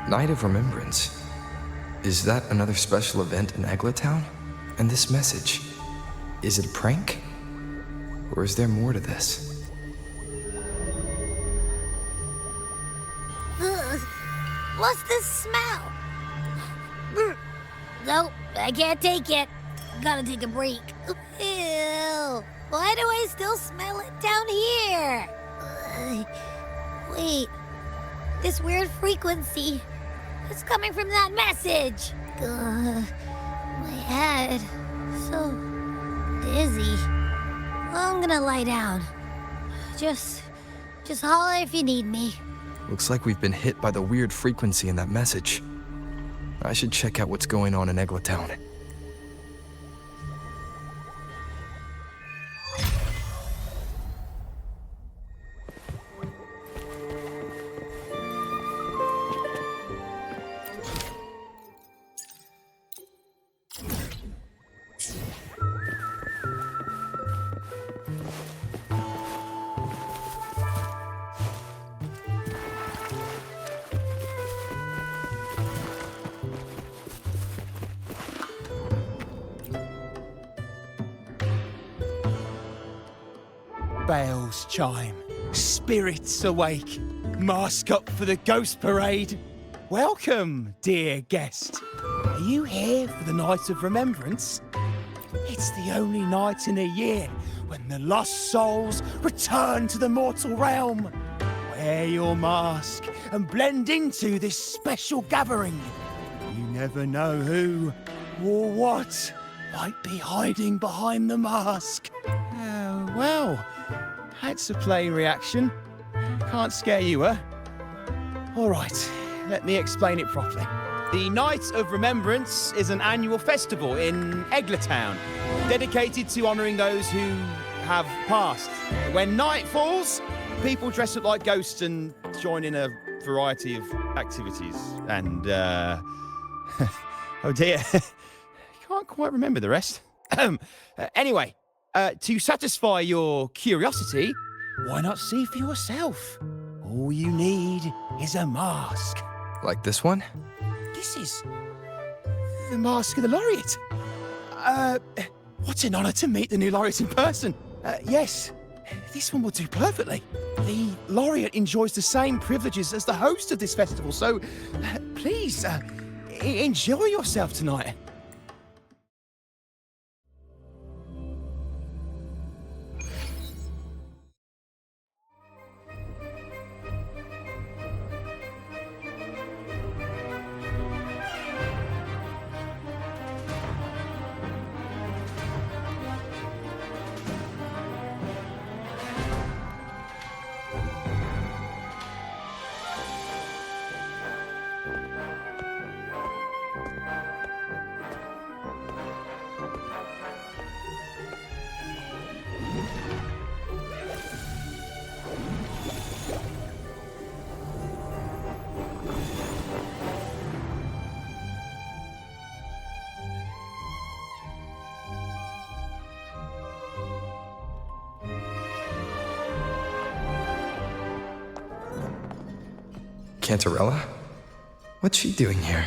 Night of Remembrance. Is that another special event in Eglatown? And this message, is it a prank? Or is there more to this? Ugh. What's this smell? Nope, I can't take it. Gotta take a break. Ew. Why do I still smell it down here? Wait. This weird frequency. It's coming from that message. My head. So dizzy. I'm gonna lie down. Just holler if you need me. Looks like we've been hit by the weird frequency in that message. I should check out what's going on in Eglatown. Bells chime, spirits awake, mask up for the ghost parade. Welcome, dear guest. Are you here for the Night of Remembrance? It's the only night in a year when the lost souls return to the mortal realm. Wear your mask and blend into this special gathering. You never know who or what might be hiding behind the mask. Well, that's a plain reaction. Can't scare you, huh? All right, let me explain it properly. The Night of Remembrance is an annual festival in Eglatown, dedicated to honouring those who have passed. When night falls, people dress up like ghosts and join in a variety of activities. And, oh dear, can't quite remember the rest. Anyway, to satisfy your curiosity, why not see for yourself? All you need is a mask. Like this one? This is the mask of the laureate. What an honour to meet the new laureate in person. Yes, this one will do perfectly. The laureate enjoys the same privileges as the host of this festival, so please, enjoy yourself tonight. Cantarella? What's she doing here?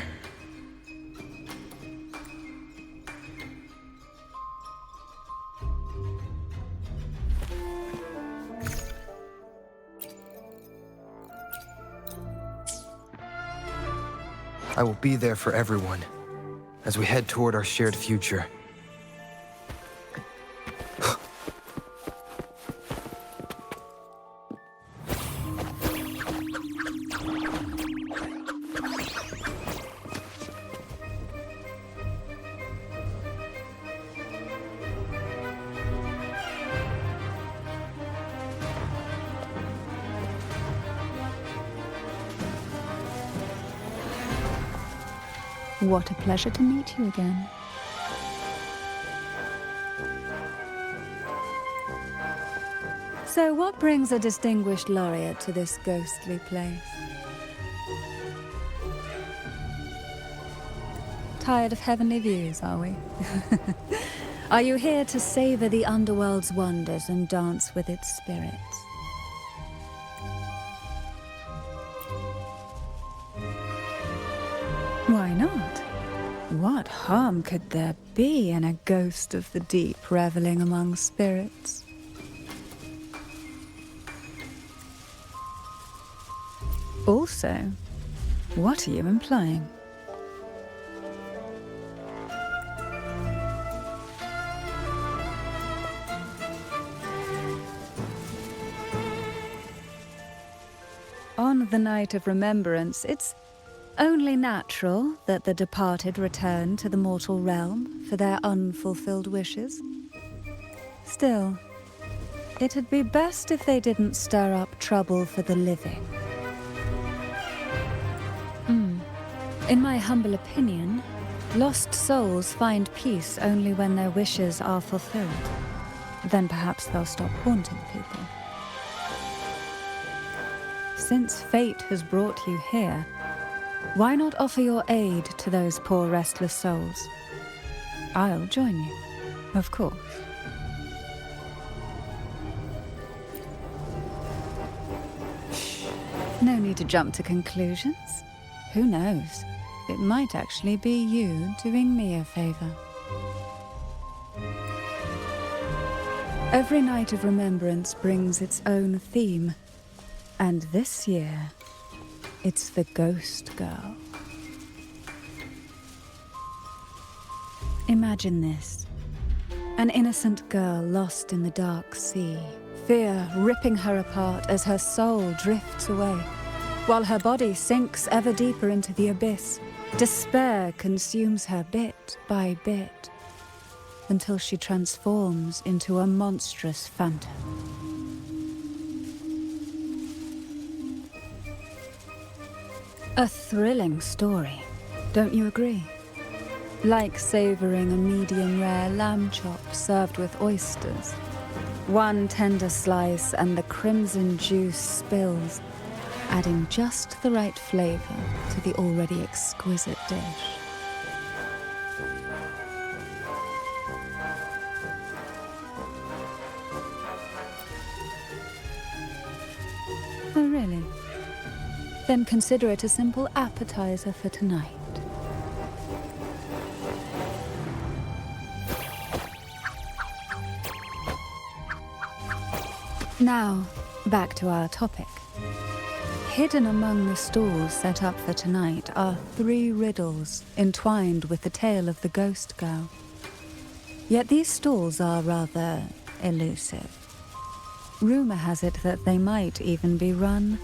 I will be there for everyone as we head toward our shared future. What a pleasure to meet you again. So what brings a distinguished laureate to this ghostly place? Tired of heavenly views, are we? Are you here to savor the underworld's wonders and dance with its spirits? Why not? What harm could there be in a ghost of the deep reveling among spirits? Also, what are you implying? On the night of remembrance, it's only natural that the departed return to the mortal realm for their unfulfilled wishes. Still, it'd be best if they didn't stir up trouble for the living. In my humble opinion, lost souls find peace only when their wishes are fulfilled. Then perhaps they'll stop haunting people. Since fate has brought you here, why not offer your aid to those poor restless souls? I'll join you, of course. No need to jump to conclusions. Who knows? It might actually be you doing me a favor. Every night of remembrance brings its own theme. And this year, it's the Ghost Girl. Imagine this. An innocent girl lost in the dark sea, fear ripping her apart as her soul drifts away, while her body sinks ever deeper into the abyss. Despair consumes her bit by bit, until she transforms into a monstrous phantom. A thrilling story, don't you agree? Like savoring a medium-rare lamb chop served with oysters. One tender slice and the crimson juice spills, adding just the right flavor to the already exquisite dish. Oh, really? Then consider it a simple appetizer for tonight. Now, back to our topic. Hidden among the stalls set up for tonight are 3 riddles entwined with the tale of the Ghost Girl. Yet these stalls are rather elusive. Rumor has it that they might even be run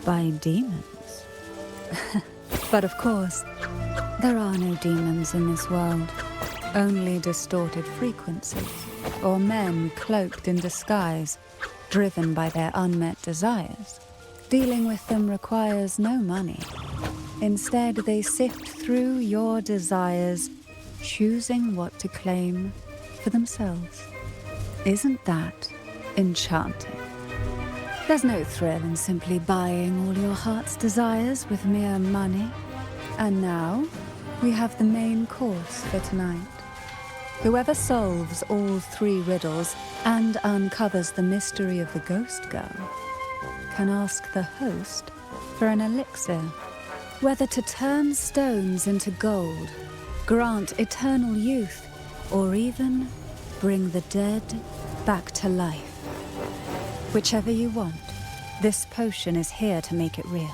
by demons. But of course, there are no demons in this world, only distorted frequencies, or men cloaked in disguise, driven by their unmet desires. Dealing with them requires no money. Instead, they sift through your desires, choosing what to claim for themselves. Isn't that enchanting? There's no thrill in simply buying all your heart's desires with mere money. And now, we have the main course for tonight. Whoever solves all 3 riddles and uncovers the mystery of the Ghost Girl can ask the host for an elixir, whether to turn stones into gold, grant eternal youth, or even bring the dead back to life. Whichever you want, this potion is here to make it real.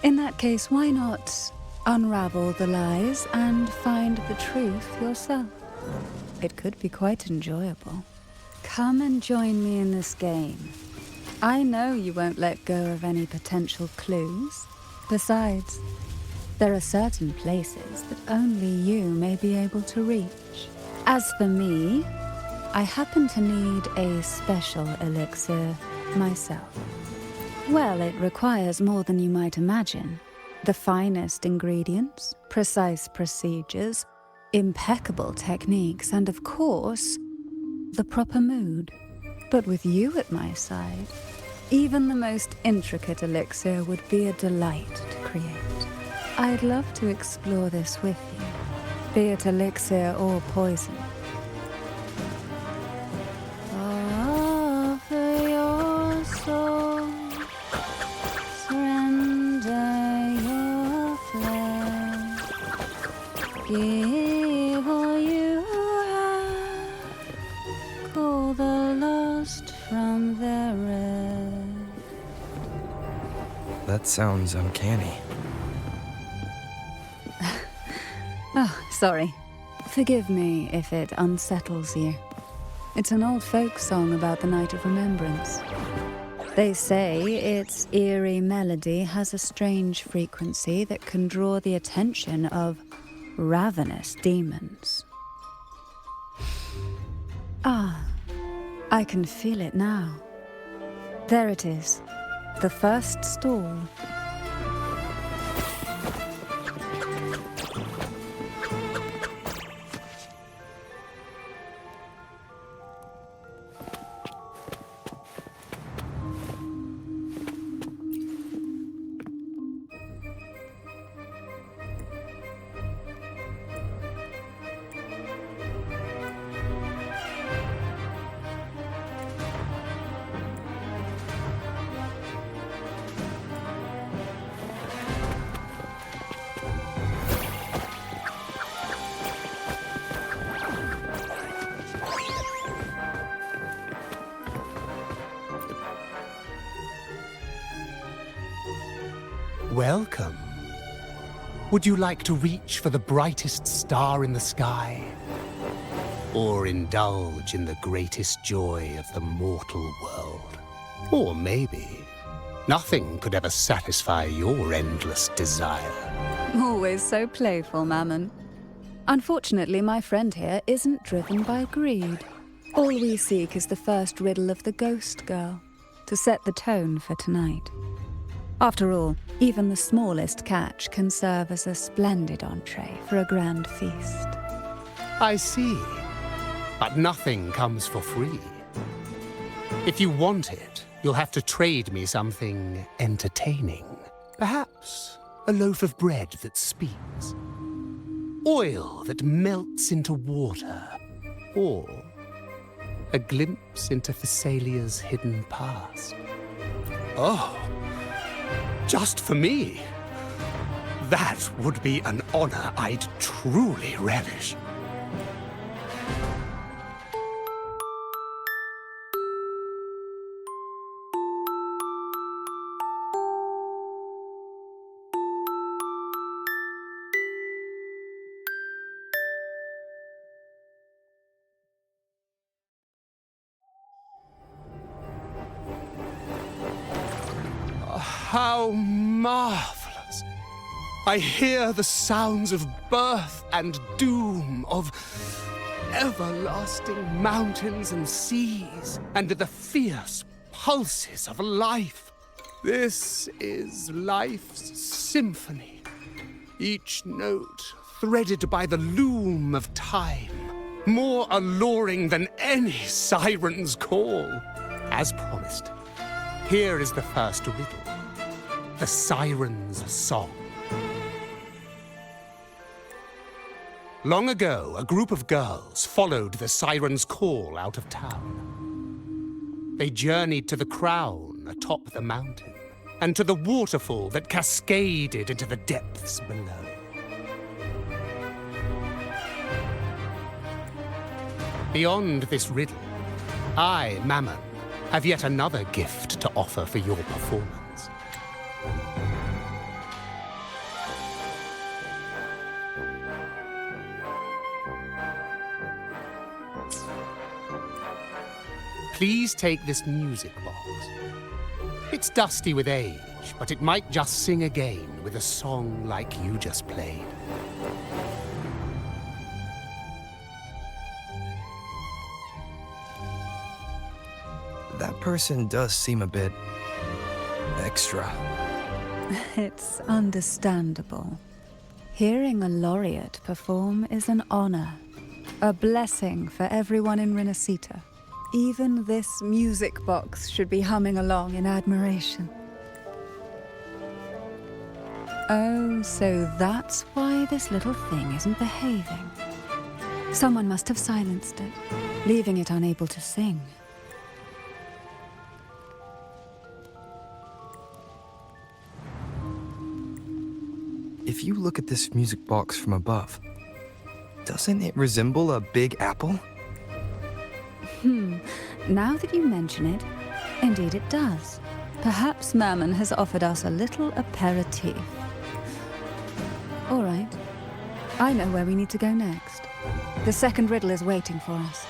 In that case, why not unravel the lies and find the truth yourself? It could be quite enjoyable. Come and join me in this game. I know you won't let go of any potential clues. Besides, there are certain places that only you may be able to reach. As for me, I happen to need a special elixir myself. Well, it requires more than you might imagine. The finest ingredients, precise procedures, impeccable techniques, and of course, the proper mood. But with you at my side, even the most intricate elixir would be a delight to create. I'd love to explore this with you, be it elixir or poison. Offer your soul, surrender your give all you have. Call the lost from their rest. That sounds uncanny. Oh, sorry. Forgive me if it unsettles you. It's an old folk song about the Night of Remembrance. They say its eerie melody has a strange frequency that can draw the attention of ravenous demons. Ah, I can feel it now. There it is, the first stall. Welcome. Would you like to reach for the brightest star in the sky? Or indulge in the greatest joy of the mortal world? Or maybe nothing could ever satisfy your endless desire. Always so playful, Mammon. Unfortunately, my friend here isn't driven by greed. All we seek is the first riddle of the ghost girl, to set the tone for tonight. After all, even the smallest catch can serve as a splendid entree for a grand feast. I see. But nothing comes for free. If you want it, you'll have to trade me something entertaining. Perhaps a loaf of bread that speaks. Oil that melts into water. Or a glimpse into Thessalia's hidden past. Oh! Just for me? That would be an honor I'd truly relish. How marvelous! I hear the sounds of birth and doom, of everlasting mountains and seas, and the fierce pulses of life. This is life's symphony, each note threaded by the loom of time, more alluring than any siren's call. As promised, here is the first riddle. The Siren's Song. Long ago, a group of girls followed the siren's call out of town. They journeyed to the crown atop the mountain, and to the waterfall that cascaded into the depths below. Beyond this riddle, I, Mammon, have yet another gift to offer for your performance. Please take this music box. It's dusty with age, but it might just sing again with a song like you just played. That person does seem a bit extra. It's understandable. Hearing a laureate perform is an honor, a blessing for everyone in Renacita. Even this music box should be humming along in admiration. Oh, so that's why this little thing isn't behaving. Someone must have silenced it, leaving it unable to sing. If you look at this music box from above, Doesn't it resemble a big apple? Now that you mention it, indeed it does. Perhaps Mammon has offered us a little aperitif. All right. I know where we need to go next. The second riddle is waiting for us.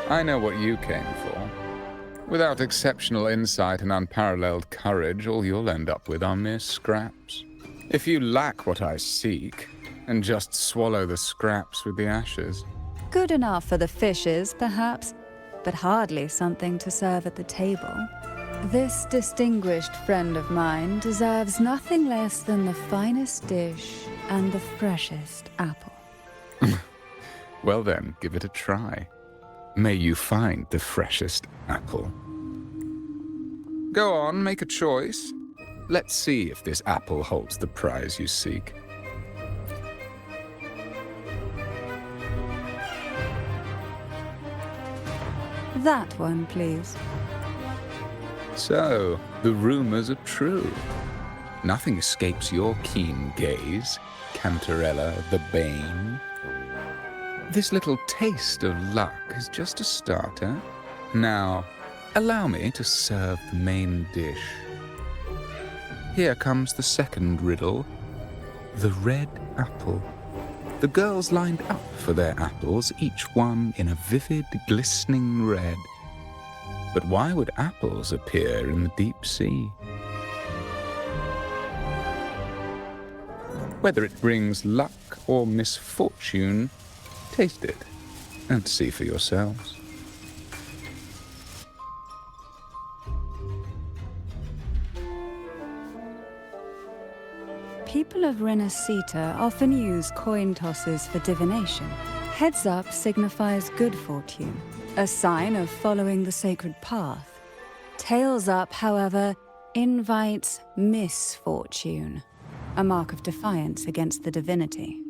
I know what you came for. Without exceptional insight and unparalleled courage, all you'll end up with are mere scraps. If you lack what I seek, and just swallow the scraps with the ashes. Good enough for the fishes, perhaps, but hardly something to serve at the table. This distinguished friend of mine deserves nothing less than the finest dish and the freshest apple. Well then, give it a try. May you find the freshest apple. Go on, make a choice. Let's see if this apple holds the prize you seek. That one, please. So, the rumors are true. Nothing escapes your keen gaze, Cantarella the Bane. This little taste of luck is just a starter. Now, allow me to serve the main dish. Here comes the second riddle. The red apple. The girls lined up for their apples, each one in a vivid, glistening red. But why would apples appear in the deep sea? Whether it brings luck or misfortune, taste it and see for yourselves. People of Renacita often use coin tosses for divination. Heads up signifies good fortune, a sign of following the sacred path. Tails up, however, invites misfortune, a mark of defiance against the divinity.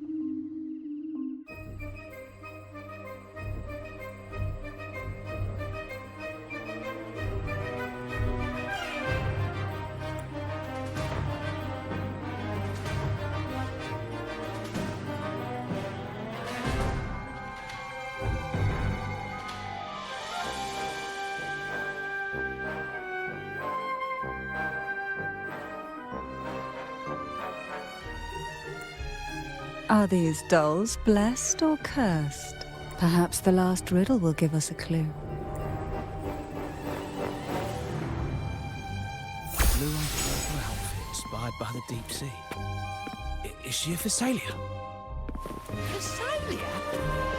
Are these dolls blessed or cursed? Perhaps the last riddle will give us a clue. Blue and purple outfit inspired by the deep sea. Is she a Phasalia? Phasalia?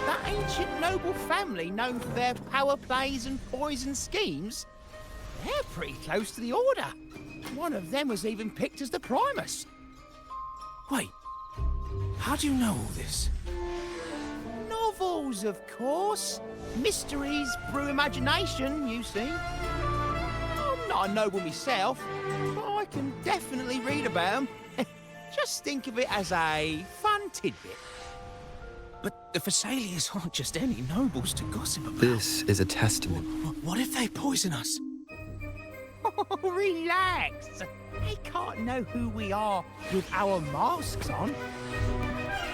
That ancient noble family known for their power plays and poison schemes? They're pretty close to the Order. One of them was even picked as the Primus. Wait, how do you know all this? Novels, of course. Mysteries brew imagination, you see. I'm not a noble myself, but I can definitely read about them. Just think of it as a fun tidbit. But the Phasalias aren't just any nobles to gossip about. This is a testament. What if they poison us? Oh, relax. They can't know who we are with our masks on.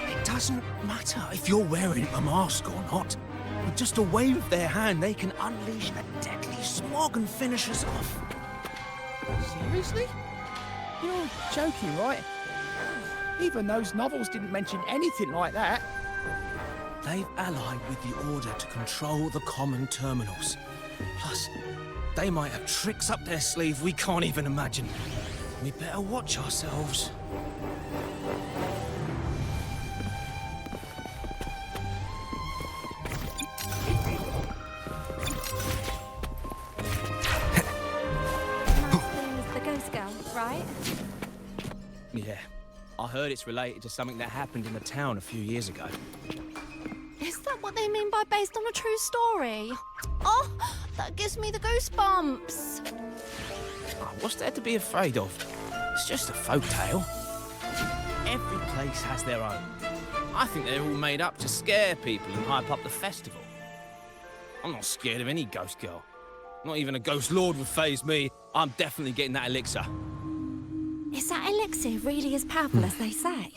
It doesn't matter if you're wearing a mask or not. With just a wave of their hand, they can unleash a deadly smog and finish us off. Seriously? You're joking, right? Even those novels didn't mention anything like that. They've allied with the Order to control the common terminals. Plus, they might have tricks up their sleeve we can't even imagine. We better watch ourselves. The ghost girl, right? Yeah, I heard it's related to something that happened in the town a few years ago. Is that what they mean by based on a true story? Oh, That gives me the goosebumps. Oh, what's there to be afraid of? It's just a folk tale. Every place has their own. I think they're all made up to scare people and hype up the festival. I'm not scared of any ghost girl. Not even a ghost lord would faze me. I'm definitely getting that elixir. Is that elixir really as powerful as they say?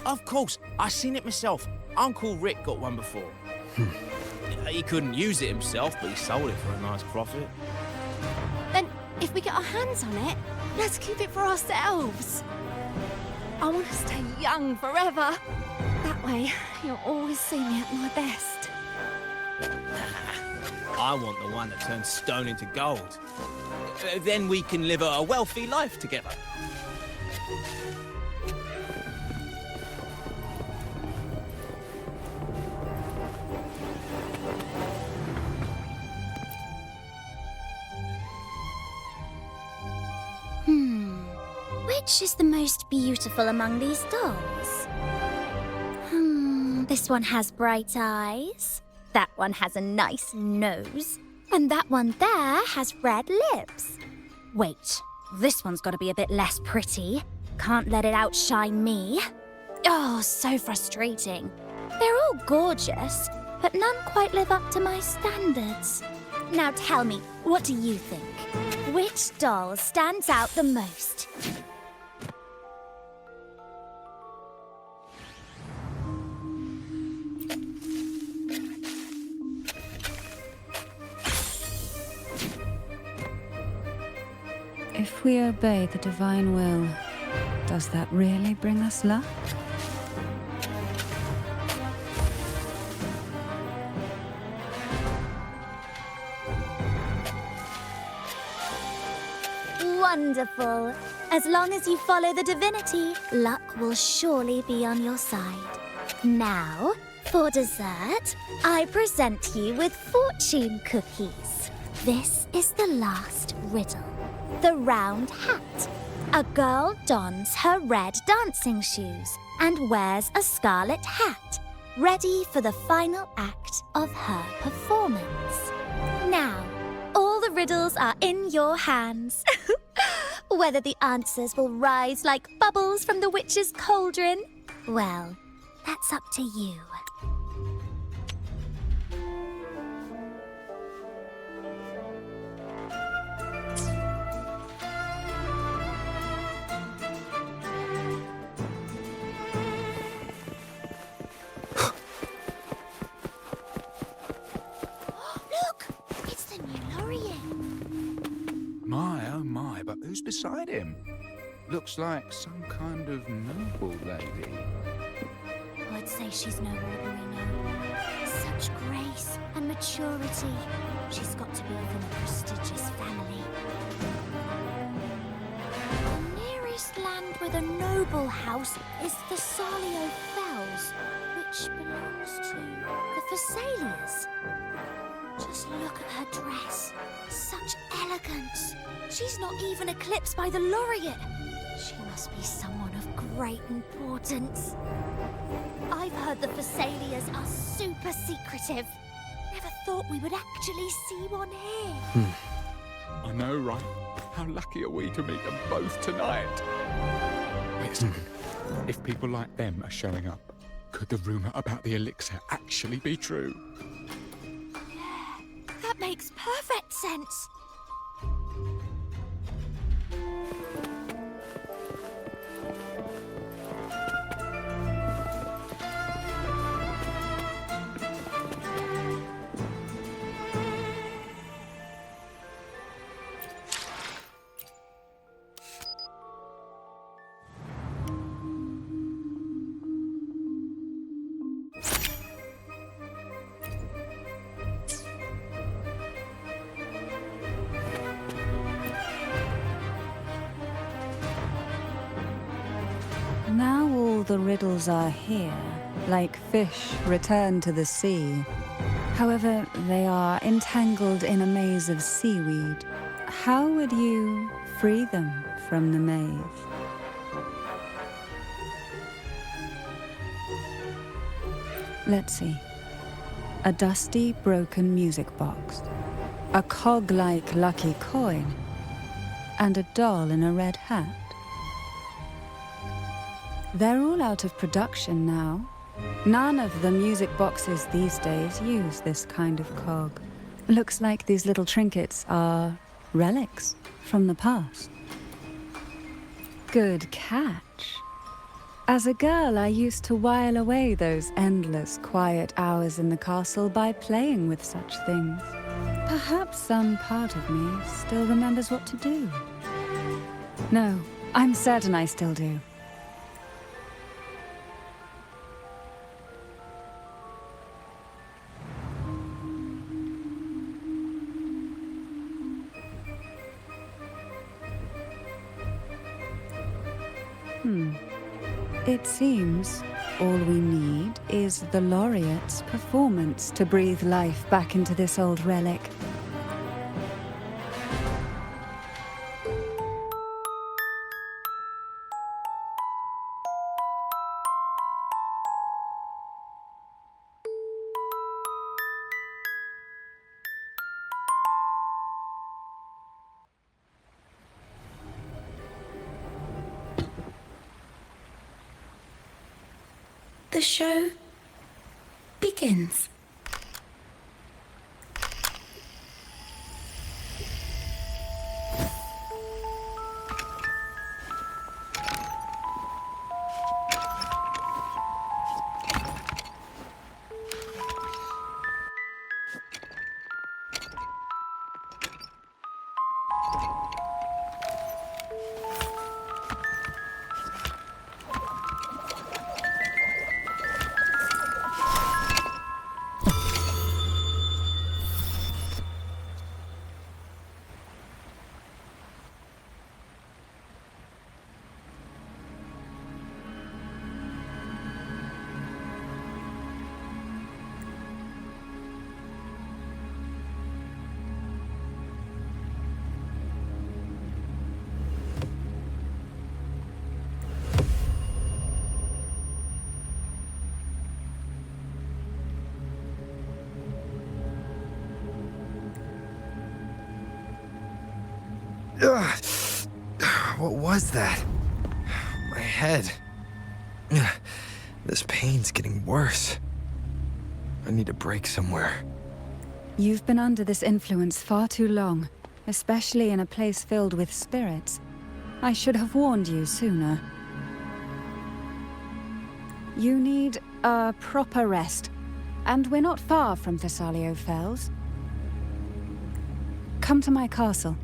Of course, I seen it myself. Uncle Rick got one before. He couldn't use it himself, but he sold it for a nice profit. Then, if we get our hands on it, let's keep it for ourselves. I want to stay young forever. That way, you'll always see me at my best. I want the one that turns stone into gold. Then we can live a wealthy life together. Which is the most beautiful among these dolls? This one has bright eyes. That one has a nice nose. And that one there has red lips. Wait, this one's got to be a bit less pretty. Can't let it outshine me. Oh, so frustrating. They're all gorgeous, but none quite live up to my standards. Now tell me, what do you think? Which doll stands out the most? If we obey the divine will, does that really bring us luck? Wonderful. As long as you follow the divinity, luck will surely be on your side. Now, for dessert, I present you with fortune cookies. This is the last riddle. The round hat. A girl dons her red dancing shoes and wears a scarlet hat, ready for the final act of her performance. Now, all the riddles are in your hands. Whether the answers will rise like bubbles from the witch's cauldron, well, that's up to you. Look, it's the new Lorien. My, oh my, but who's beside him? Looks like some kind of noble lady. I'd say she's no ordinary noble. Such grace and maturity. She's got to be from a prestigious family. The nearest land with a noble house is the Salio Fells, which belongs to the Thessalias. Just look at her dress. Such elegance. She's not even eclipsed by the laureate. She must be someone of great importance. I've heard the Thessalias are super secretive. Never thought we would actually see one here. I know, right? How lucky are we to meet them both tonight? Wait a second. If people like them are showing up, could the rumour about the elixir actually be true? That makes perfect sense. Now all the riddles are here, like fish returned to the sea. However, they are entangled in a maze of seaweed. How would you free them from the maze? Let's see. A dusty, broken music box. a cog-like lucky coin, and a doll in a red hat. They're all out of production now. None of the music boxes these days use this kind of cog. Looks like these little trinkets are relics from the past. Good catch. As a girl, I used to while away those endless, quiet hours in the castle by playing with such things. Perhaps some part of me still remembers what to do. No, I'm certain I still do. It seems all we need is the laureate's performance to breathe life back into this old relic. The show begins. Ugh. What was that? My head. Ugh. This pain's getting worse. I need a break somewhere. You've been under this influence far too long, especially in a place filled with spirits. I should have warned you sooner. You need a proper rest, and we're not far from Thessalio Fells. Come to my castle.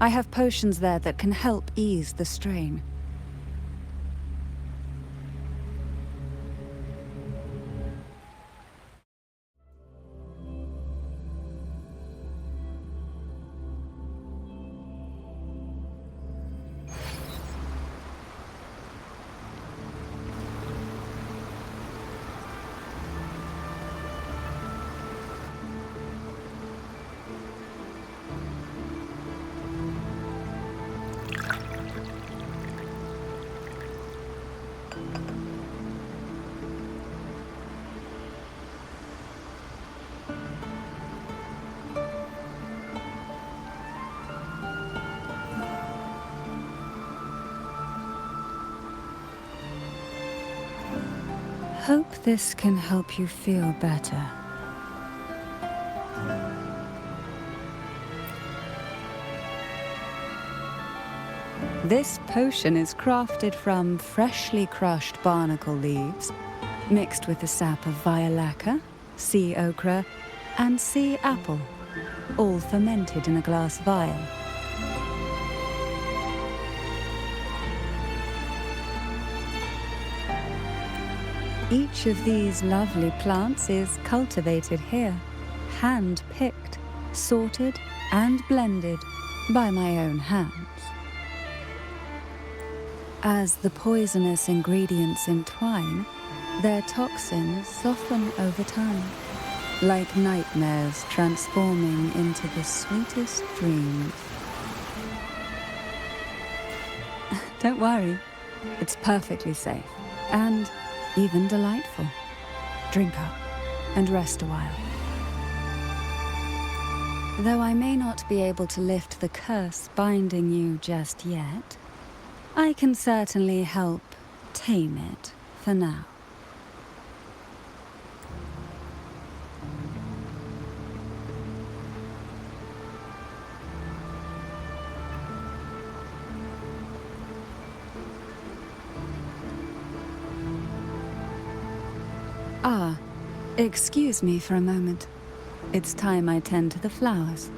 I have potions there that can help ease the strain. Hope this can help you feel better. This potion is crafted from freshly crushed barnacle leaves, mixed with the sap of violaca, sea ochre, and sea apple, all fermented in a glass vial. Each of these lovely plants is cultivated here, hand-picked, sorted, and blended by my own hands. As the poisonous ingredients entwine, their toxins soften over time, like nightmares transforming into the sweetest dreams. Don't worry, it's perfectly safe, and even delightful. Drink up and rest a while. Though I may not be able to lift the curse binding you just yet, I can certainly help tame it for now. Ah, excuse me for a moment. It's time I tend to the flowers.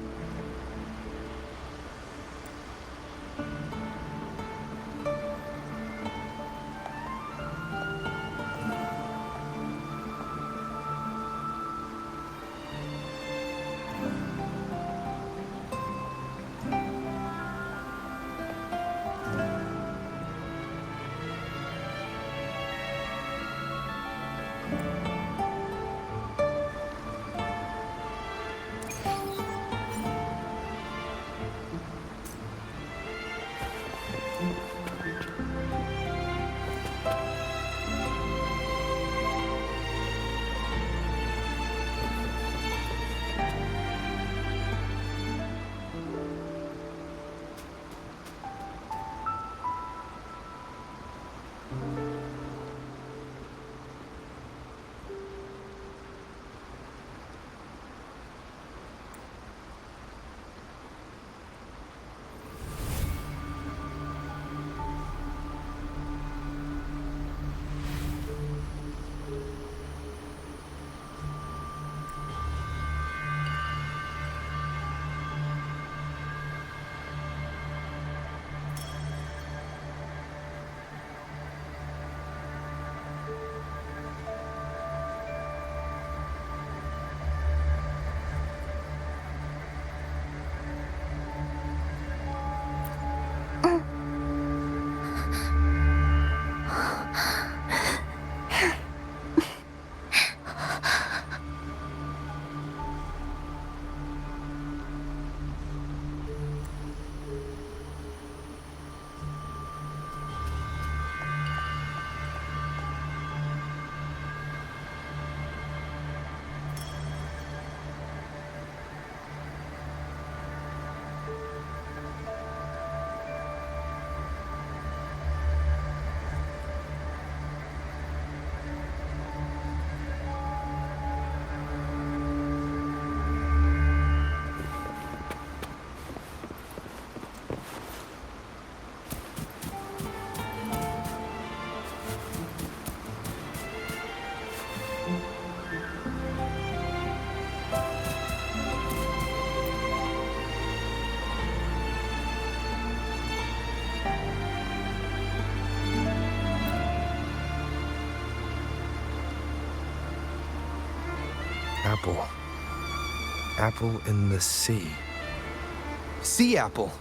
Apple. Apple in the sea. Sea apple.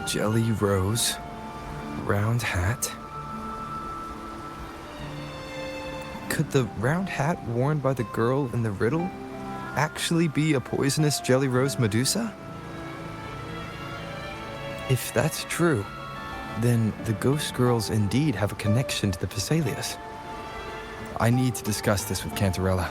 Jelly rose, round hat. Could the round hat worn by the girl in the riddle actually be a poisonous jelly rose Medusa? If that's true, then the ghost girls indeed have a connection to the Phasalias. I need to discuss this with Cantarella.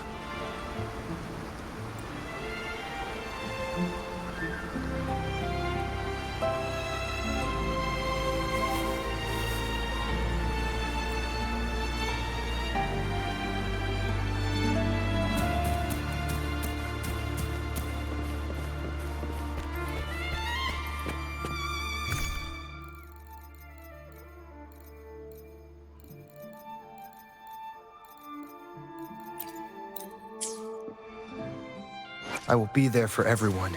I will be there for everyone.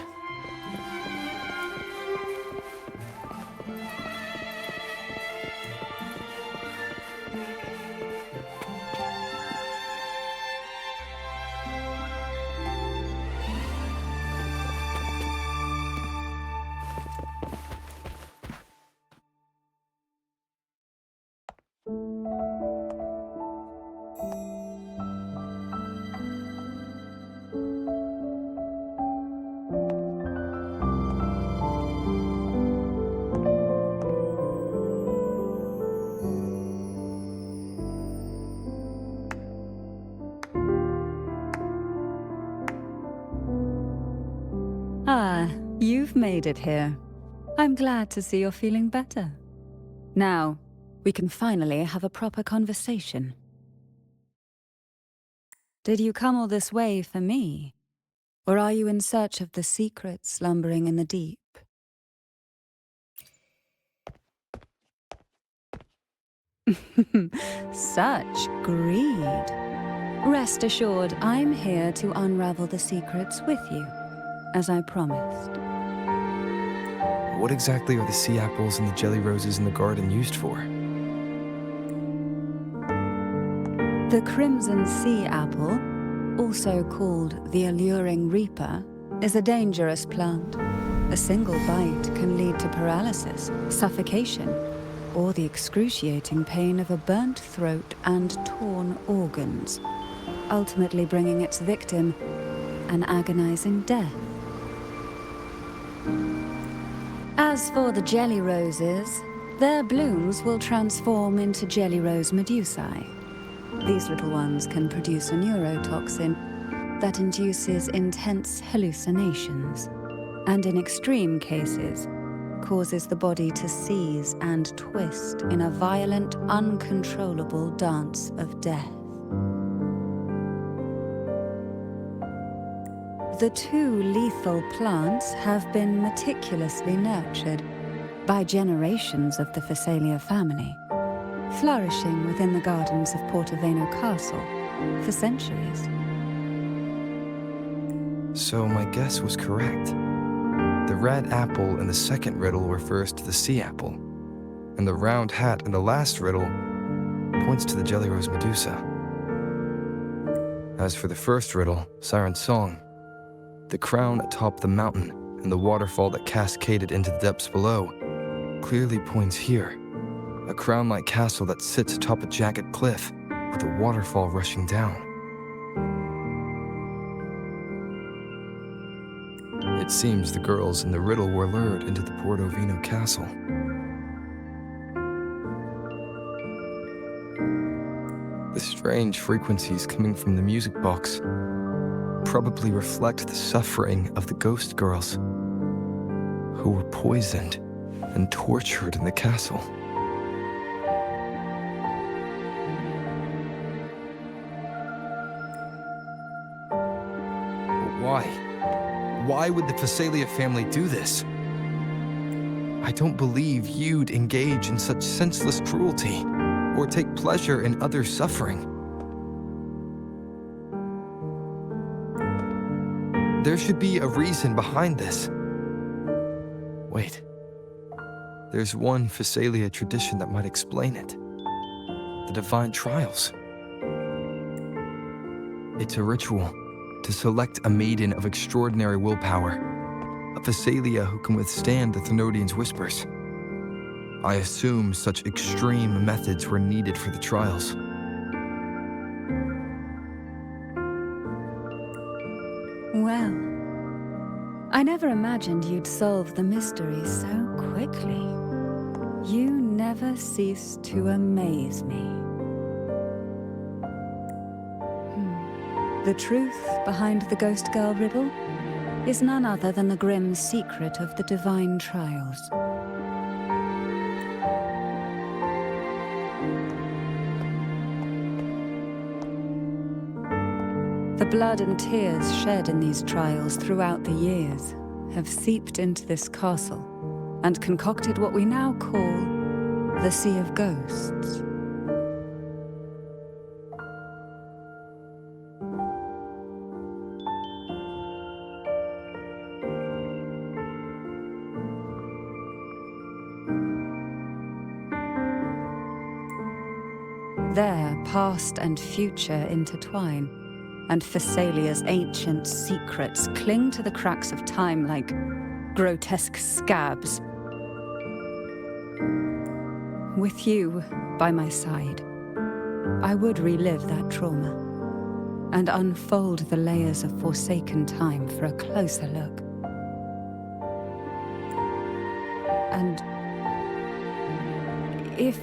Ah, you've made it here. I'm glad to see you're feeling better. Now, we can finally have a proper conversation. Did you come all this way for me? Or are you in search of the secret slumbering in the deep? Such greed. Rest assured, I'm here to unravel the secrets with you, as I promised. What exactly are the sea apples and the jelly roses in the garden used for? The crimson sea apple, also called the alluring reaper, is a dangerous plant. A single bite can lead to paralysis, suffocation, or the excruciating pain of a burnt throat and torn organs, ultimately bringing its victim an agonizing death. As for the jelly roses, their blooms will transform into jelly rose medusae. These little ones can produce a neurotoxin that induces intense hallucinations, and in extreme cases, causes the body to seize and twist in a violent, uncontrollable dance of death. The two lethal plants have been meticulously nurtured by generations of the Phasalia family, flourishing within the gardens of Portoveno Castle for centuries. So my guess was correct. The red apple in the second riddle refers to the sea apple, and the round hat in the last riddle points to the jelly rose medusa. As for the first riddle, Siren's Song, the crown atop the mountain and the waterfall that cascaded into the depths below clearly points here. A crown-like castle that sits atop a jagged cliff with a waterfall rushing down. It seems the girls in the riddle were lured into the Portovino castle. The strange frequencies coming from the music box probably reflect the suffering of the ghost girls who were poisoned and tortured in the castle. But why? Why would the Phasalia family do this? I don't believe you'd engage in such senseless cruelty or take pleasure in others' suffering. There should be a reason behind this. Wait. There's one Phasalia tradition that might explain it. The divine trials. It's a ritual to select a maiden of extraordinary willpower, a Phasalia who can withstand the Thenodian's whispers. I assume such extreme methods were needed for the trials. Well, I never imagined you'd solve the mystery so quickly. You never cease to amaze me. The truth behind the Ghost Girl riddle is none other than the grim secret of the divine trials. The blood and tears shed in these trials throughout the years have seeped into this castle and concocted what we now call the Sea of Ghosts. There, past and future intertwine, and Thessalia's ancient secrets cling to the cracks of time like grotesque scabs. With you by my side, I would relive that trauma and unfold the layers of forsaken time for a closer look. And if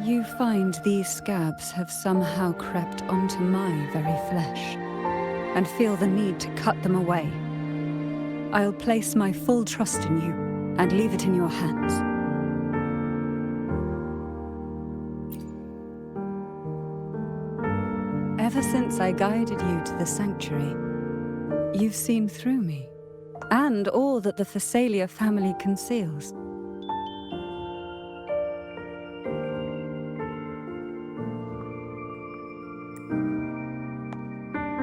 you find these scabs have somehow crept onto my very flesh and feel the need to cut them away, I'll place my full trust in you and leave it in your hands. Ever since I guided you to the sanctuary, you've seen through me, and all that the Thessalia family conceals.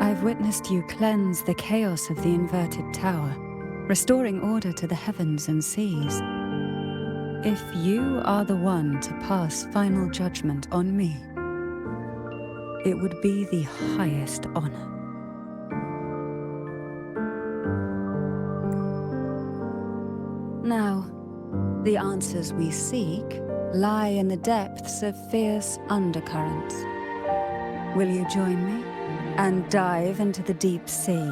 I've witnessed you cleanse the chaos of the inverted tower, restoring order to the heavens and seas. If you are the one to pass final judgment on me, it would be the highest honor. Now, the answers we seek lie in the depths of fierce undercurrents. Will you join me and dive into the deep sea?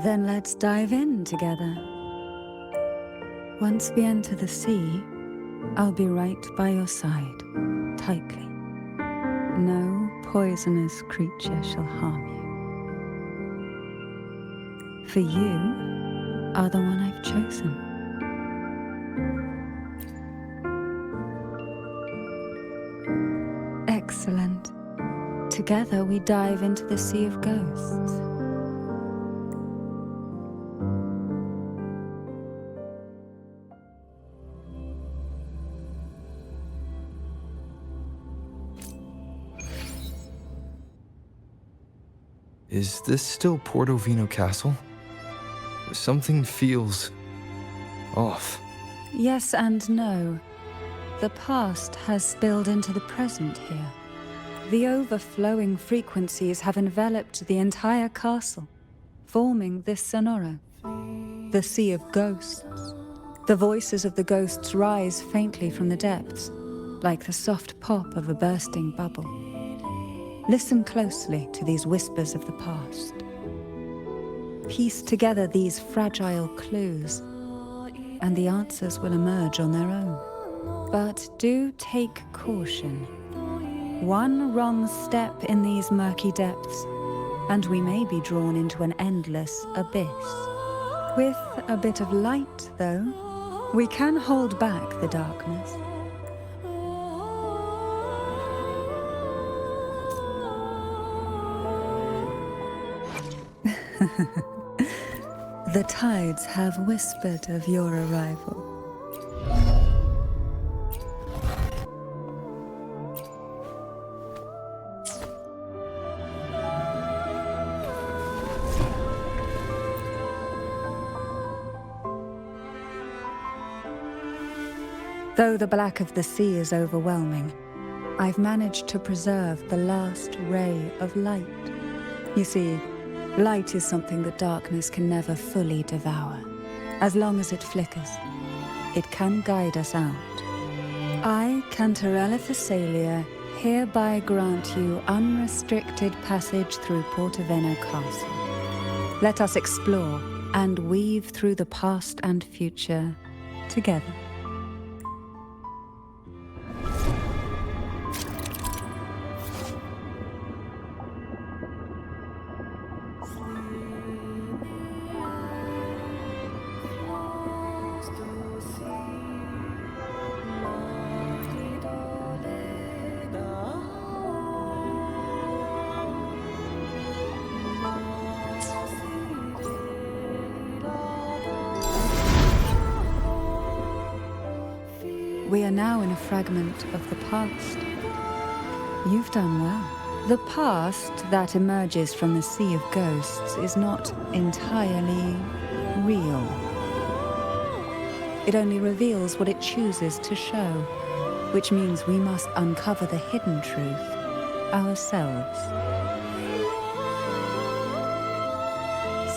Then let's dive in together. Once we enter the sea, I'll be right by your side, tightly. No poisonous creature shall harm you. For you are the one I've chosen. Excellent. Together we dive into the Sea of Ghosts. Is this still Portovino Castle? Something feels off. Yes and no. The past has spilled into the present here. The overflowing frequencies have enveloped the entire castle, forming this sonoro, the Sea of Ghosts. The voices of the ghosts rise faintly from the depths, like the soft pop of a bursting bubble. Listen closely to these whispers of the past. Piece together these fragile clues, and the answers will emerge on their own. But do take caution. One wrong step in these murky depths, and we may be drawn into an endless abyss. With a bit of light, though, we can hold back the darkness. The tides have whispered of your arrival. Though the black of the sea is overwhelming, I've managed to preserve the last ray of light. You see, light is something that darkness can never fully devour. As long as it flickers, it can guide us out. I, Cantarella Thessalia, hereby grant you unrestricted passage through Portovino Castle. Let us explore and weave through the past and future together. we are now in a fragment of the past. You've done well. The past that emerges from the sea of ghosts is not entirely real. It only reveals what it chooses to show, which means we must uncover the hidden truth ourselves.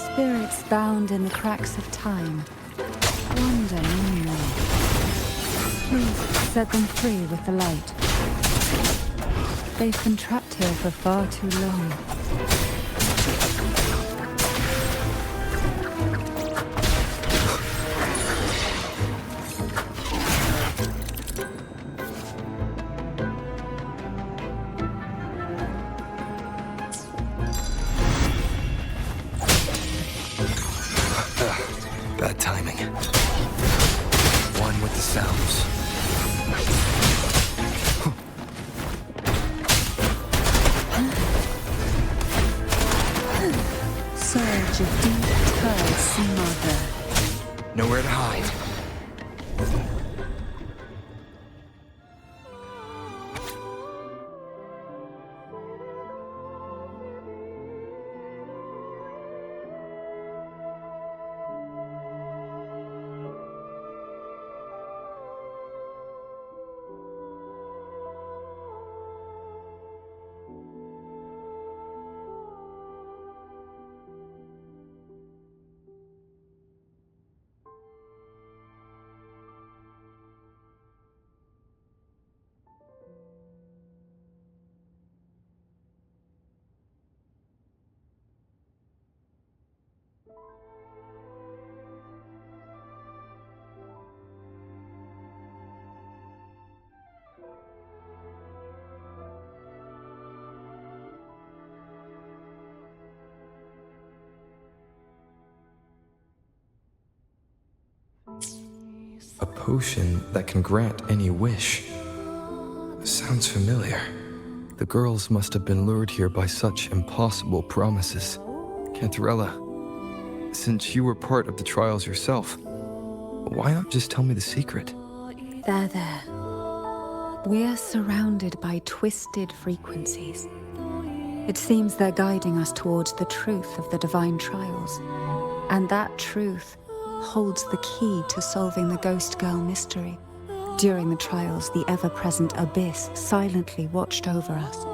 Spirits bound in the cracks of time wander no more. Please set them free with the light. They've been trapped here for far too long. Bad timing. One with the sounds. Surge of deep tide sea marker. Nowhere to hide. A potion that can grant any wish. Sounds familiar. The girls must have been lured here by such impossible promises. Cantarella, since you were part of the trials yourself, why not just tell me the secret? There. We are surrounded by twisted frequencies. It seems they're guiding us towards the truth of the divine trials. And that truth holds the key to solving the Ghost Girl mystery. During the trials, the ever-present abyss silently watched over us.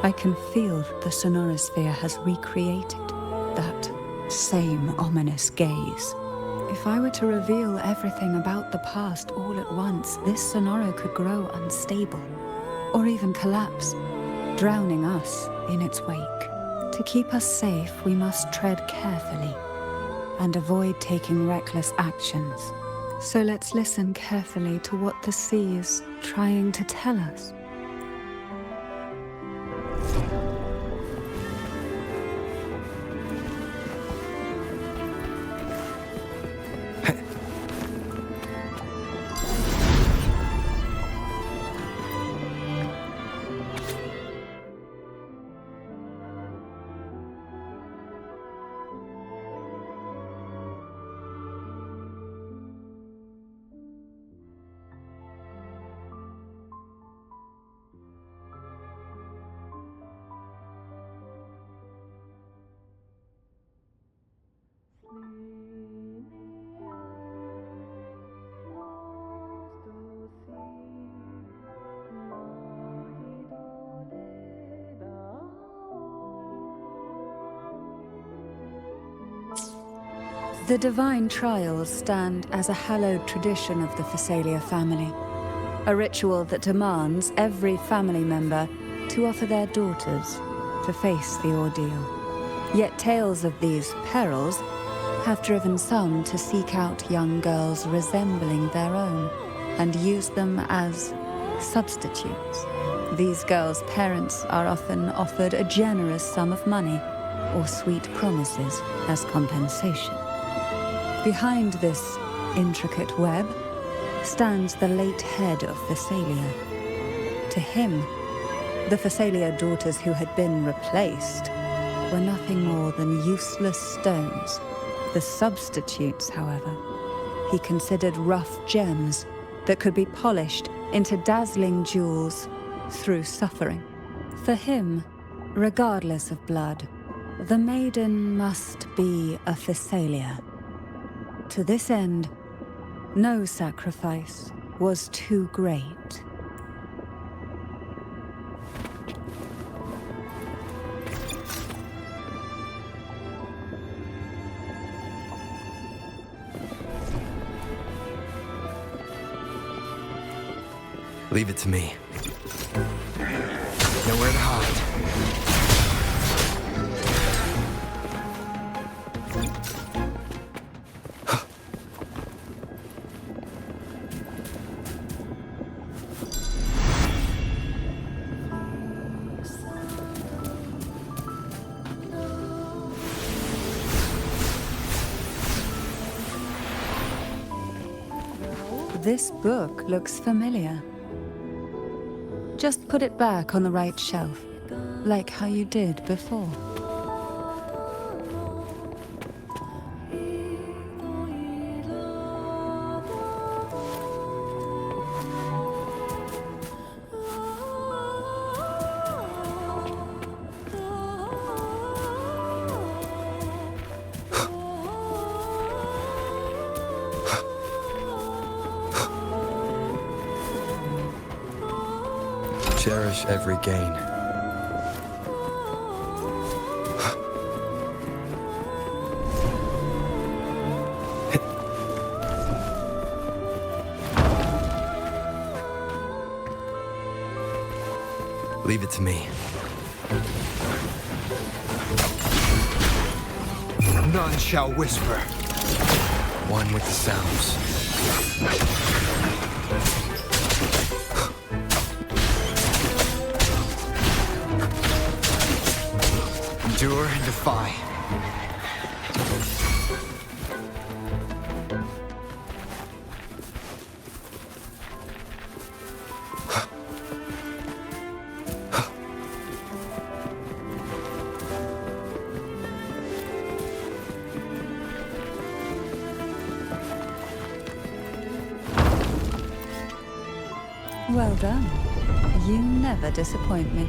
I can feel the sonorosphere has recreated that same ominous gaze. If I were to reveal everything about the past all at once, this sonoro could grow unstable, or even collapse, drowning us in its wake. To keep us safe, we must tread carefully and avoid taking reckless actions. So let's listen carefully to what the sea is trying to tell us. The divine trials stand as a hallowed tradition of the Phasalia family, a ritual that demands every family member to offer their daughters to face the ordeal. Yet tales of these perils have driven some to seek out young girls resembling their own and use them as substitutes. These girls' parents are often offered a generous sum of money or sweet promises as compensation. Behind this intricate web stands the late head of Phasalia. To him, the Phasalia daughters who had been replaced were nothing more than useless stones. The substitutes, however, he considered rough gems that could be polished into dazzling jewels through suffering. For him, regardless of blood, the maiden must be a Thessalia. To this end, no sacrifice was too great. Leave it to me. Nowhere to hide. This book looks familiar. Just put it back on the right shelf, like how you did before. Cherish every gain. Leave it to me. None shall whisper. One with the sounds. Endure and defy. Well done. You never disappoint me.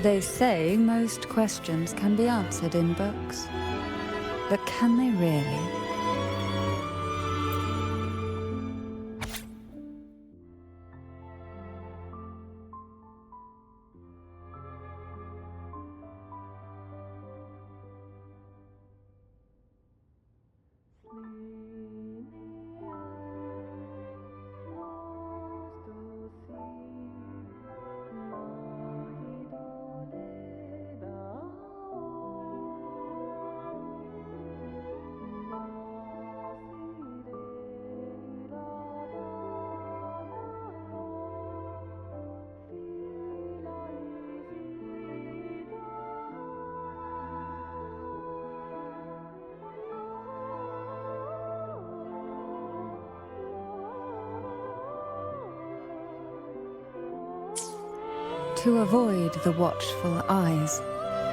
They say most questions can be answered in books. But can they really? To avoid the watchful eyes,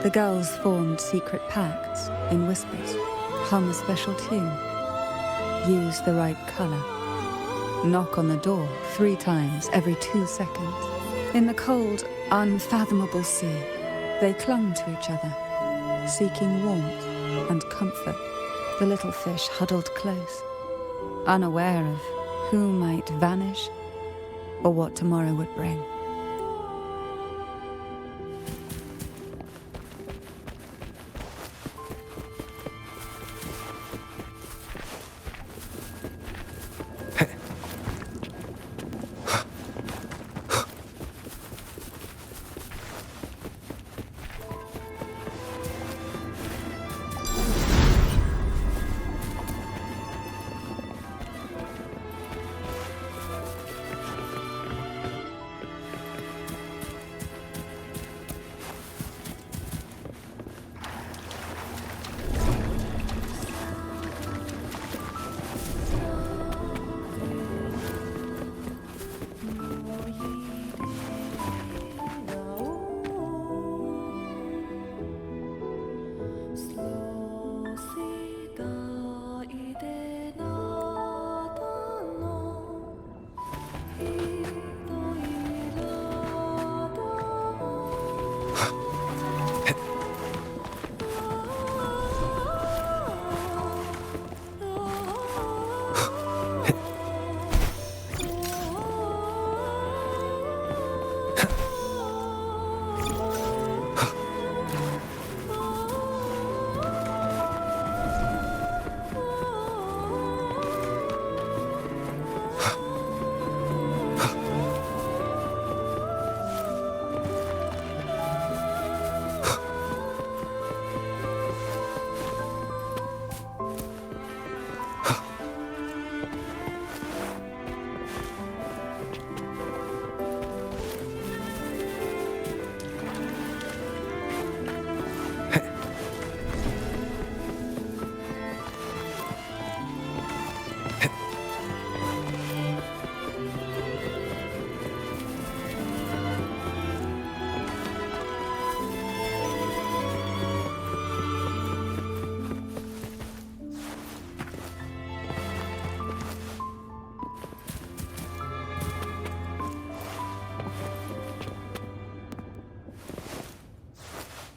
the girls formed secret pacts in whispers. Hum a special tune. Use the right color. Knock on the door 3 times every 2 seconds. In the cold, unfathomable sea, they clung to each other, seeking warmth and comfort. The little fish huddled close, unaware of who might vanish or what tomorrow would bring.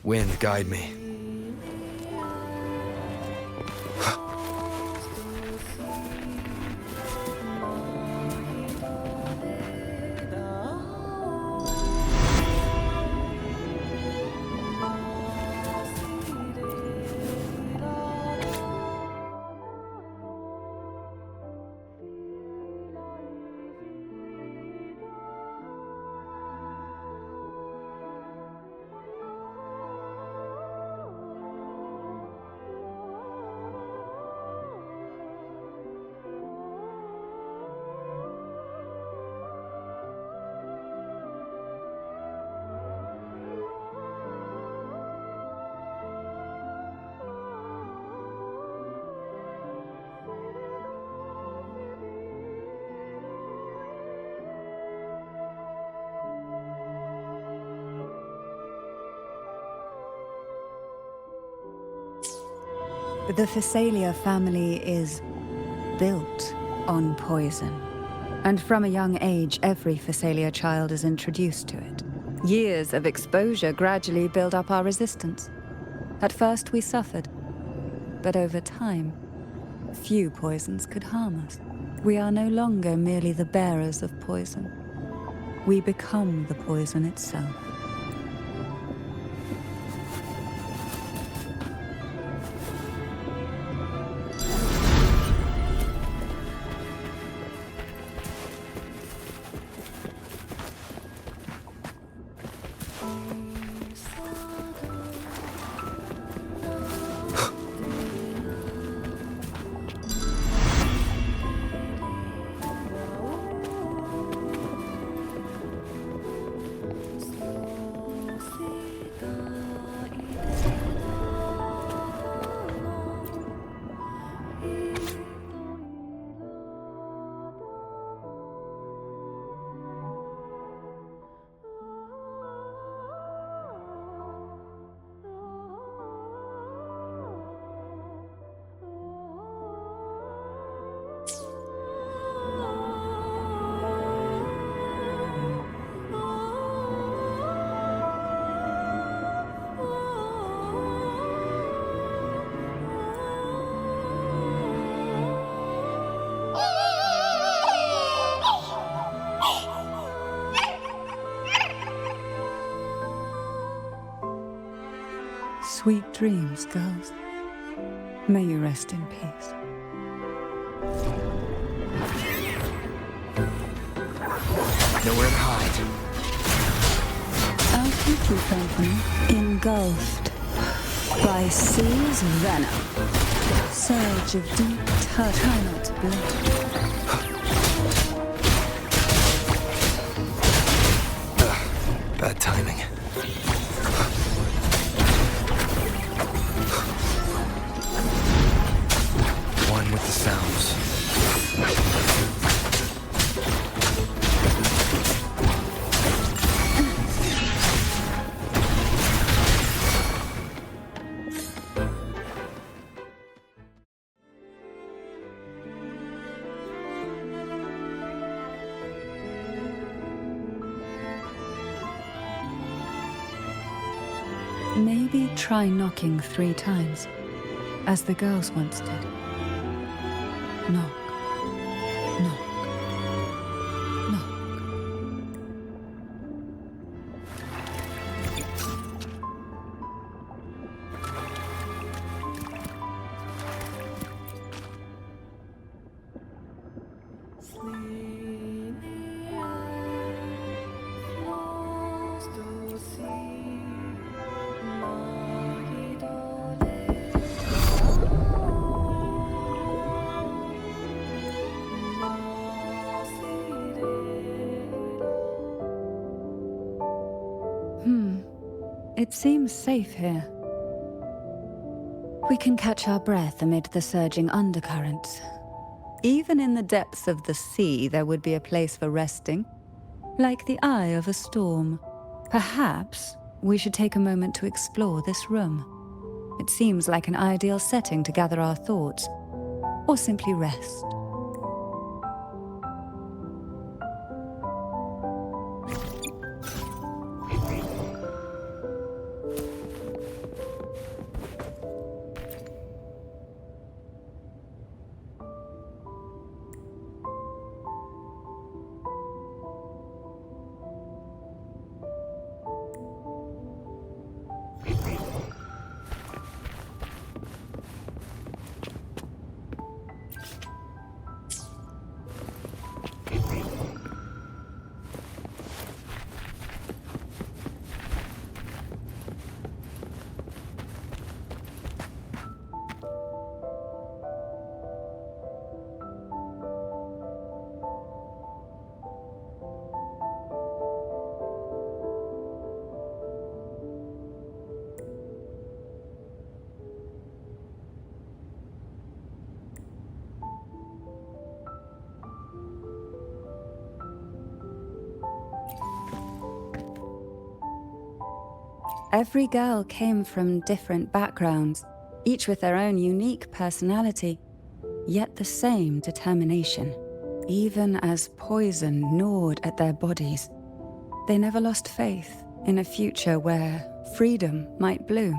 Wind, guide me. The Phasalia family is built on poison. And from a young age, every Phasalia child is introduced to it. Years of exposure gradually build up our resistance. At first we suffered, but over time, few poisons could harm us. We are no longer merely the bearers of poison. We become the poison itself. Sweet dreams, girls. May you rest in peace. Nowhere to hide. I'll keep you company. Engulfed by sea's venom. Surge of deep touch. Try not to blink. Bad timing. One with the sounds. Maybe try knocking 3 times, as the girls once did. Knock, knock, knock. It seems safe here. We can catch our breath amid the surging undercurrents. Even in the depths of the sea, there would be a place for resting, like the eye of a storm. Perhaps we should take a moment to explore this room. It seems like an ideal setting to gather our thoughts, or simply rest. Every girl came from different backgrounds, each with their own unique personality, yet the same determination. Even as poison gnawed at their bodies, they never lost faith in a future where freedom might bloom.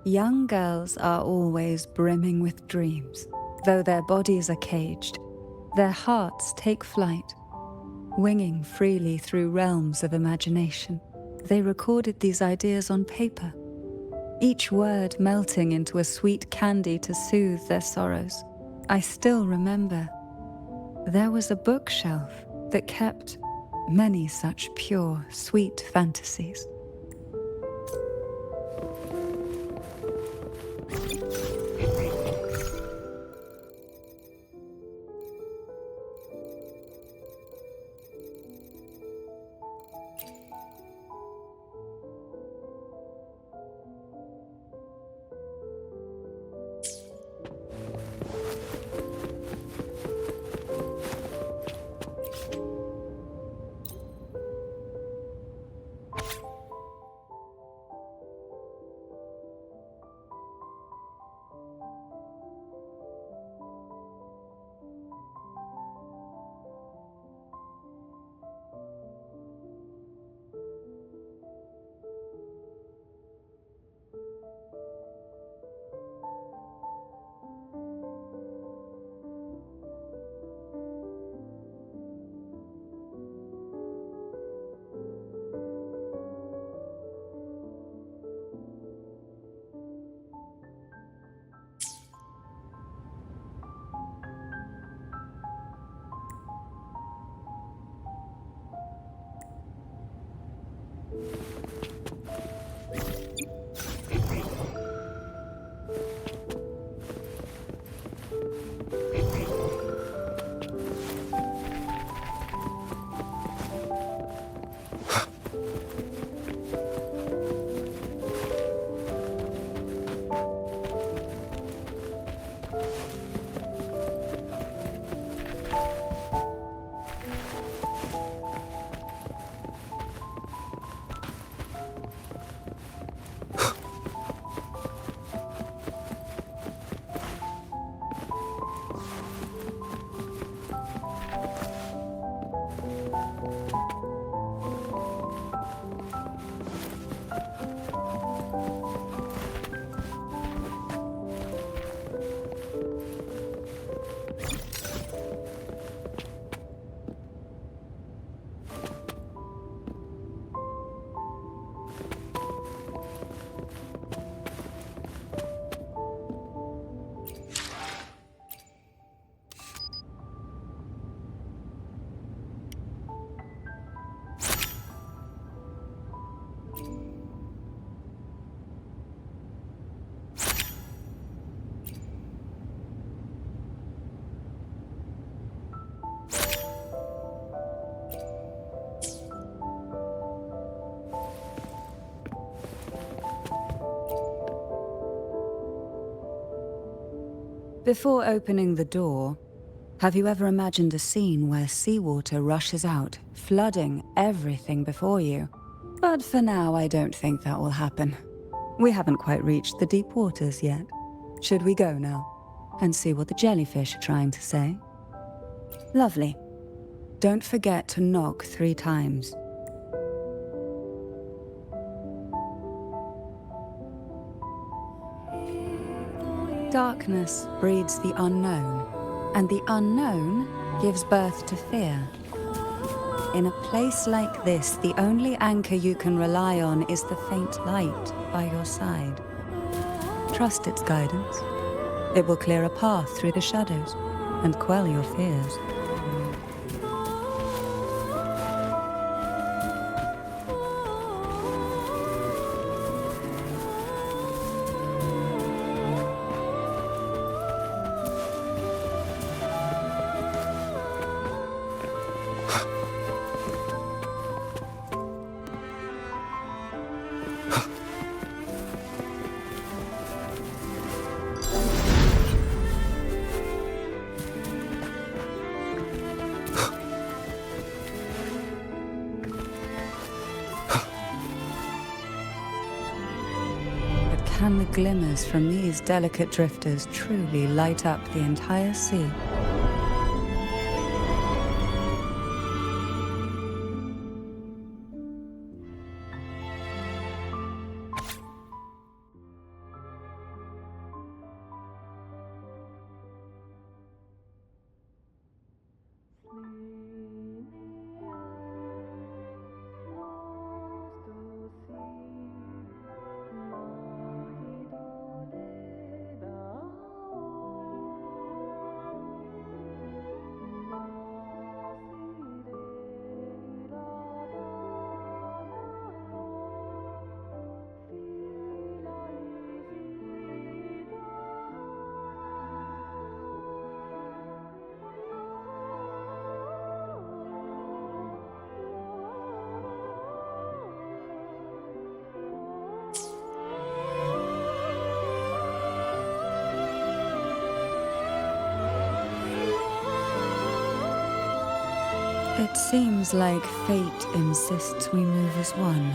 Young girls are always brimming with dreams. Though their bodies are caged, their hearts take flight, winging freely through realms of imagination. They recorded these ideas on paper, each word melting into a sweet candy to soothe their sorrows. I still remember there was a bookshelf that kept many such pure, sweet fantasies. Before opening the door, have you ever imagined a scene where seawater rushes out, flooding everything before you? But for now, I don't think that will happen. We haven't quite reached the deep waters yet. Should we go now and see what the jellyfish are trying to say? Lovely. Don't forget to knock 3 times. Darkness breeds the unknown, and the unknown gives birth to fear. In a place like this, the only anchor you can rely on is the faint light by your side. Trust its guidance. It will clear a path through the shadows and quell your fears. Can the glimmers from these delicate drifters truly light up the entire sea? It seems like fate insists we move as one,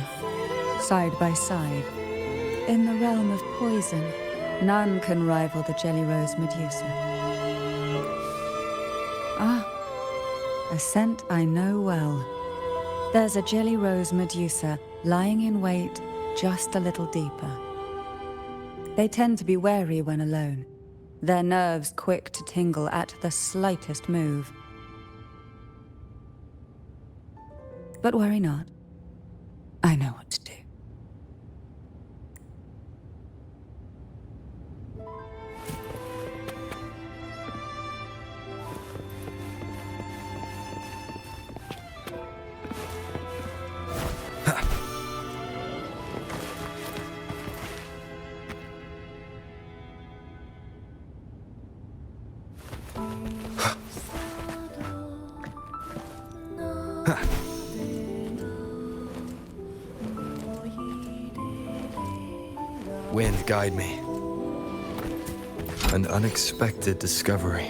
side by side. In the realm of poison, none can rival the Jelly Rose Medusa. Ah, a scent I know well. There's a Jelly Rose Medusa lying in wait just a little deeper. They tend to be wary when alone, their nerves quick to tingle at the slightest move. But worry not. I know what to do. Wind, guide me. An unexpected discovery.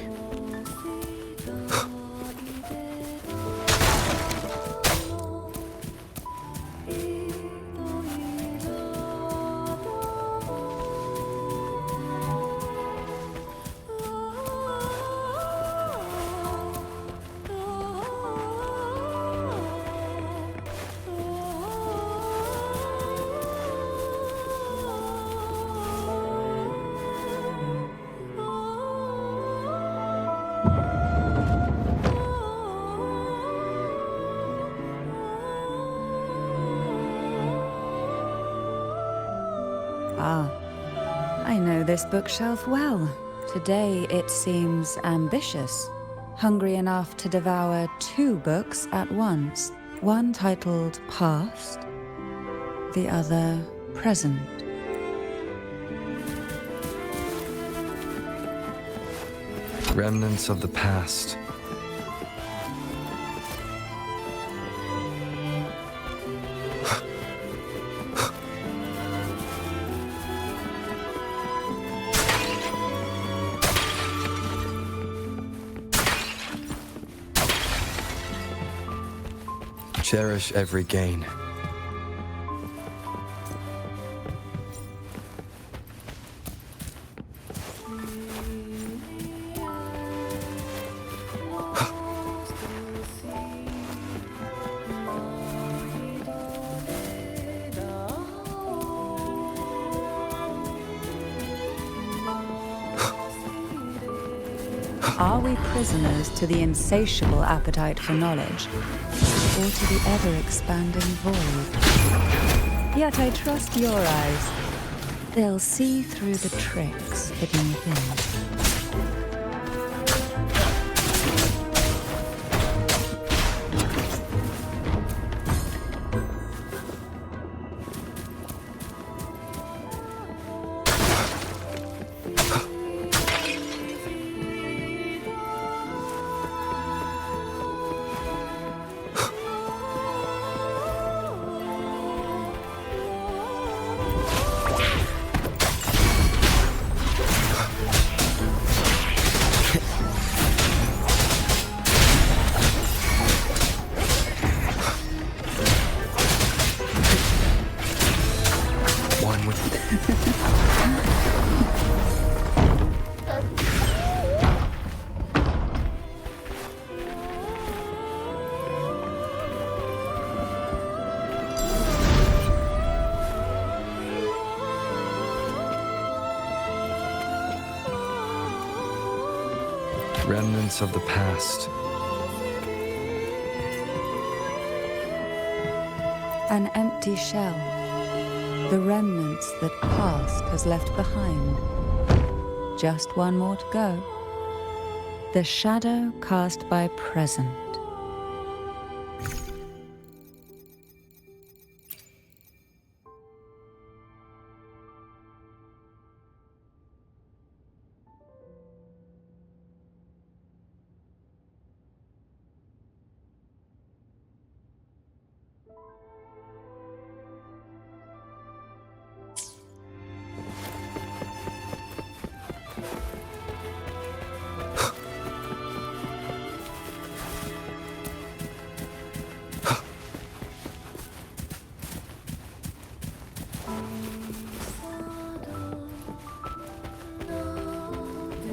Ah, I know this bookshelf well. Today it seems ambitious, hungry enough to devour 2 books at once. One titled Past, the other Present. Remnants of the past. Cherish every gain. Are we prisoners to the insatiable appetite for knowledge, or to the ever-expanding void? Yet I trust your eyes. They'll see through the tricks hidden within. Remnants of the past. An empty shell. The remnants that past has left behind. Just one more to go. The shadow cast by present.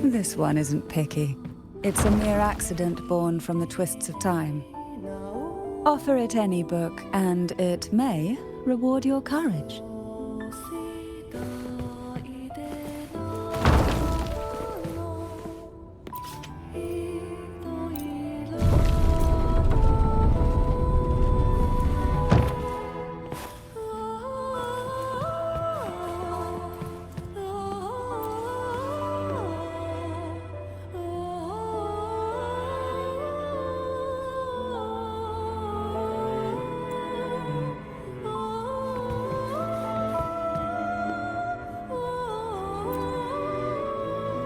This one isn't picky. It's a mere accident born from the twists of time. Offer it any book, and it may reward your courage.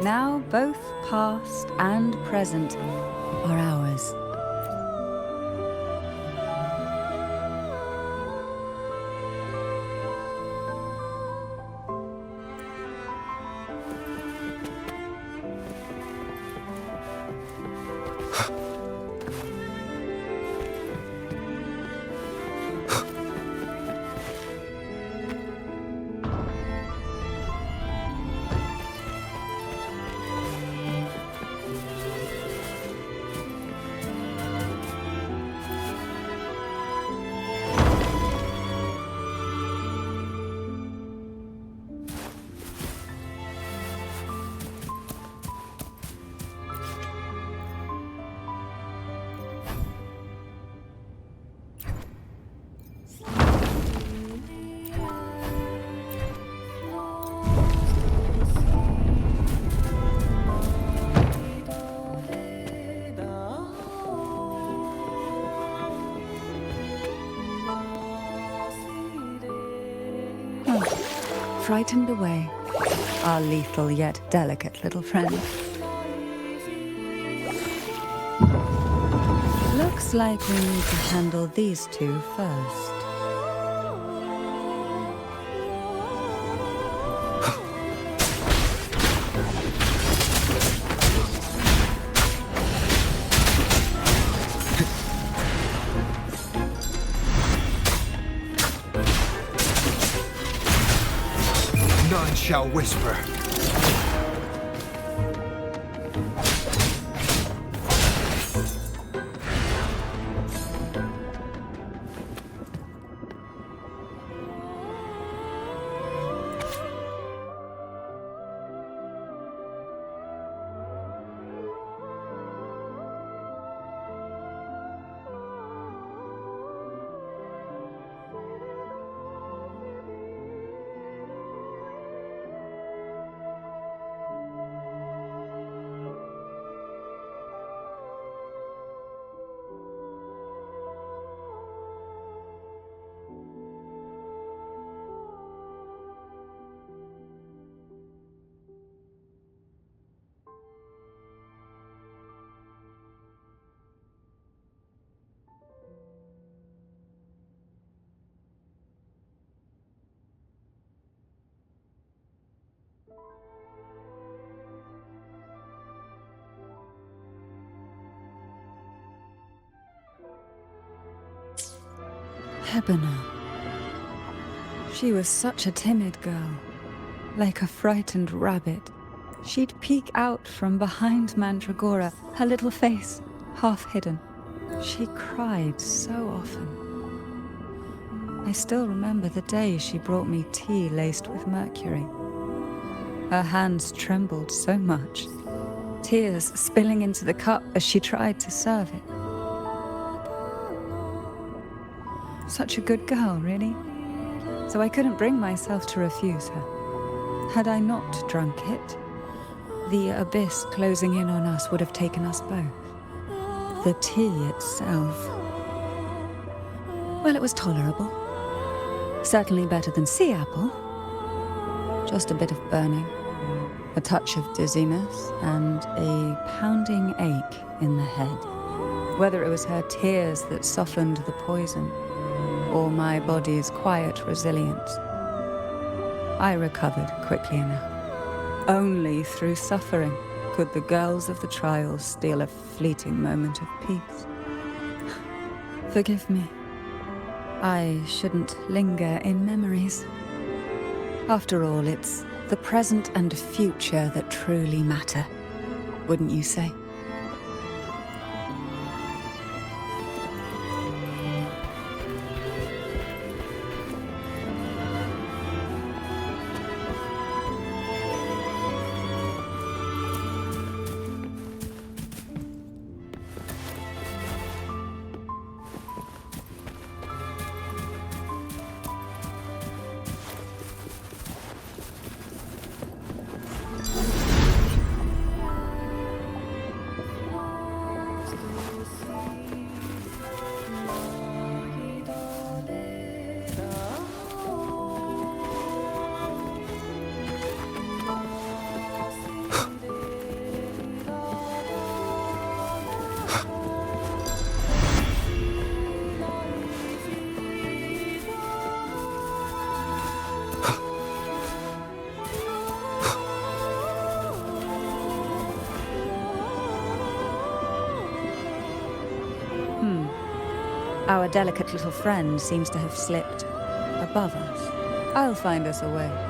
Now both past and present are ours. Frightened away, our lethal yet delicate little friend. Looks like we need to handle these two first. shall whisper. Hebona. She was such a timid girl. Like a frightened rabbit, she'd peek out from behind Mandragora, her little face half hidden. She cried so often. I still remember the day she brought me tea laced with mercury. Her hands trembled so much, tears spilling into the cup as she tried to serve it. Such a good girl, really. So I couldn't bring myself to refuse her. Had I not drunk it, the abyss closing in on us would have taken us both. The tea itself, well, it was tolerable. Certainly better than sea apple. Just a bit of burning, a touch of dizziness, and a pounding ache in the head. Whether it was her tears that softened the poison, or my body's quiet resilience, I recovered quickly enough. Only through suffering could the girls of the trials steal a fleeting moment of peace. Forgive me. I shouldn't linger in memories. After all, it's the present and future that truly matter, wouldn't you say? Our delicate little friend seems to have slipped above us. I'll find us a way.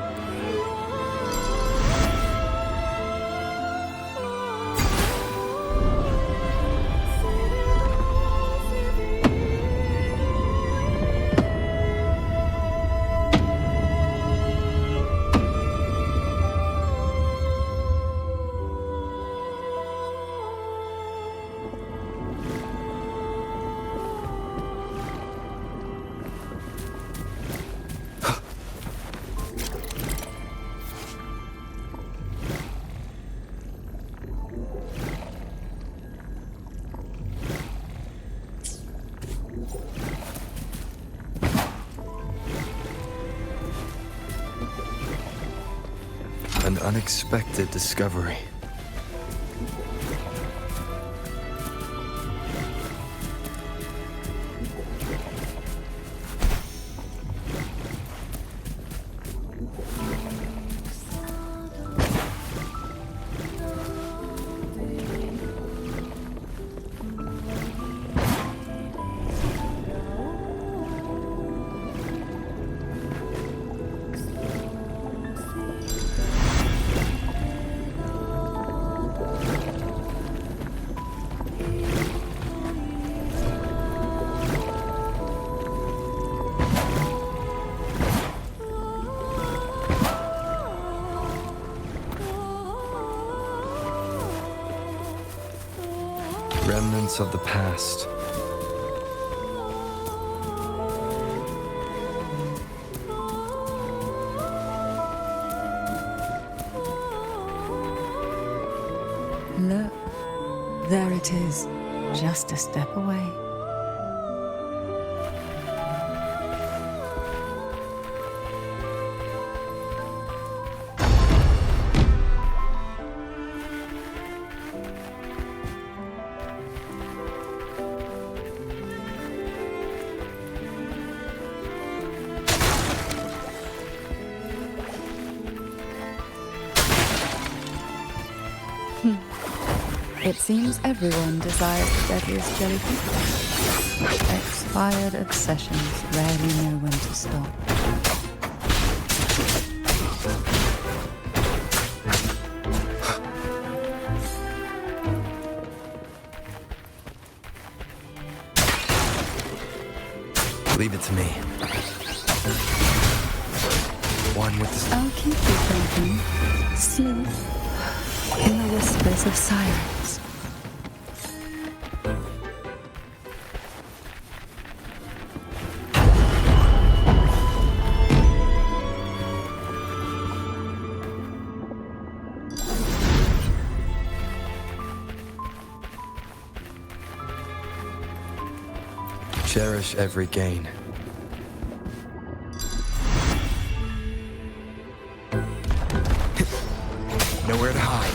An unexpected discovery. Remnants of the past. Look, there it is, just a step away. It seems everyone desires the deadliest jellyfish. Expired obsessions rarely know when to stop. Leave it to me. One with the... I'll keep you thinking. Sleep in the whispers of silence. Cherish every gain. Nowhere to hide.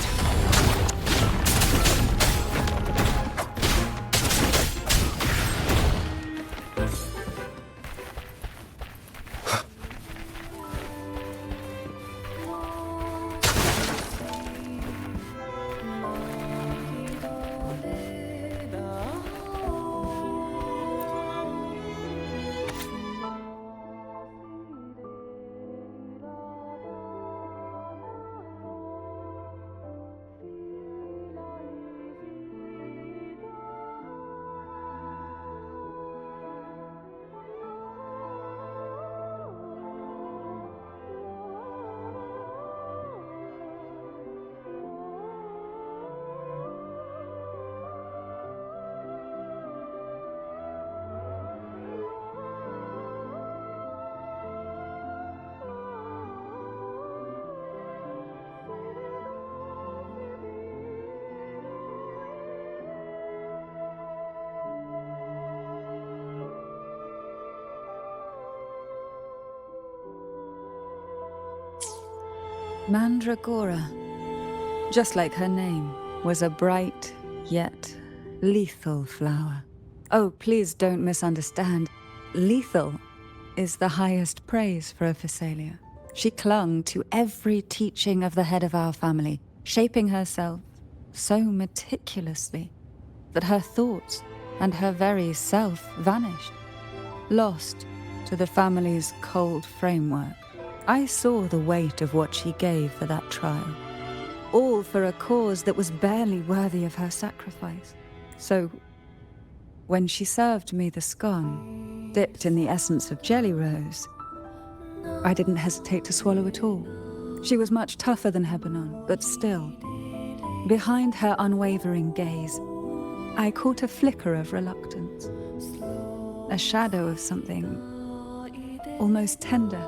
Mandragora, just like her name, was a bright yet lethal flower. Oh, please don't misunderstand. Lethal is the highest praise for a Physalia. She clung to every teaching of the head of our family, shaping herself so meticulously that her thoughts and her very self vanished, lost to the family's cold framework. I saw the weight of what she gave for that trial, all for a cause that was barely worthy of her sacrifice. So, when she served me the scone, dipped in the essence of jelly rose, I didn't hesitate to swallow it all. She was much tougher than Hebanon, but still, behind her unwavering gaze, I caught a flicker of reluctance, a shadow of something almost tender.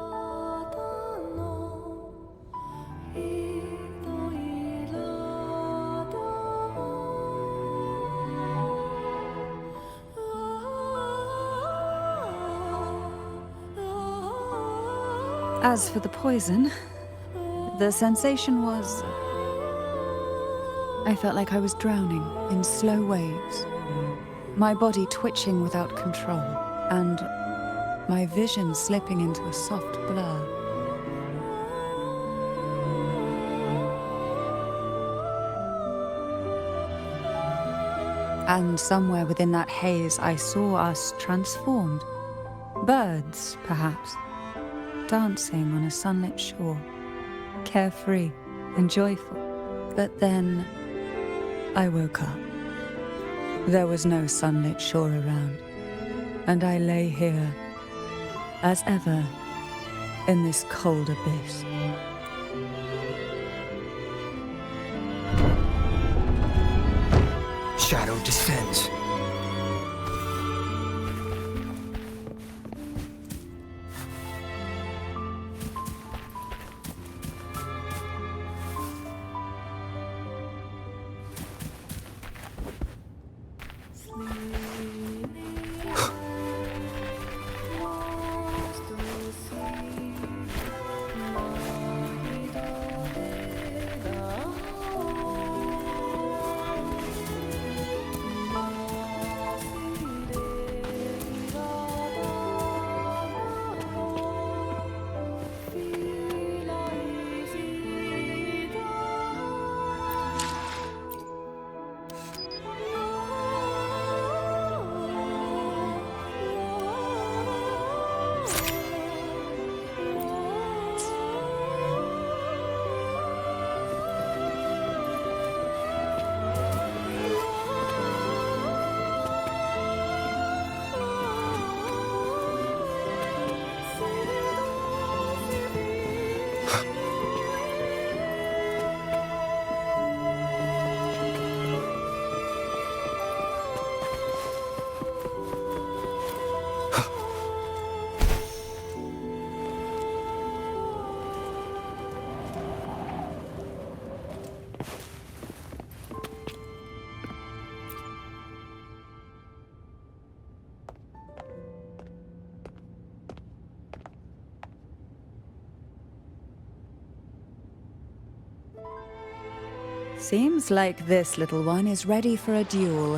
As for the poison, the sensation was... I felt like I was drowning in slow waves, my body twitching without control, and my vision slipping into a soft blur. And somewhere within that haze, I saw us transformed. Birds, perhaps, dancing on a sunlit shore, carefree and joyful. But then I woke up. There was no sunlit shore around, and I lay here, as ever, in this cold abyss. shadow descends. Seems like this little one is ready for a duel,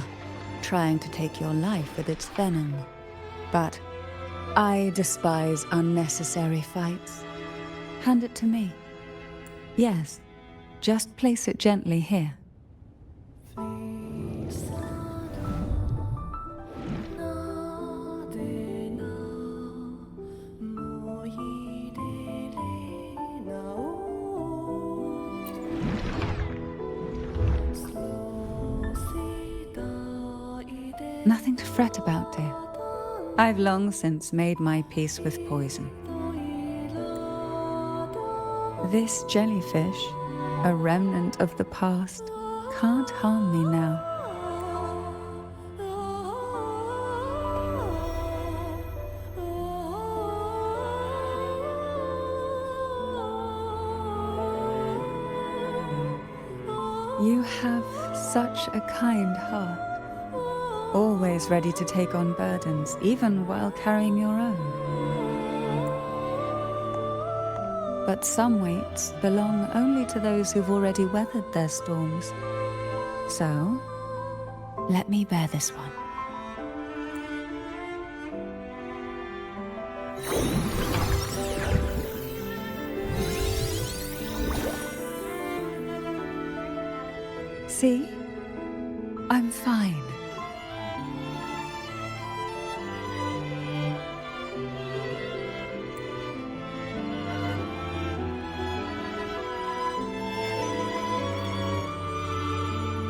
trying to take your life with its venom. But I despise unnecessary fights. Hand it to me. Yes, just place it gently here. Nothing to fret about, dear. I've long since made my peace with poison. This jellyfish, a remnant of the past, can't harm me now. You have such a kind heart. Always ready to take on burdens, even while carrying your own. But some weights belong only to those who've already weathered their storms. So, let me bear this one. See? I'm fine.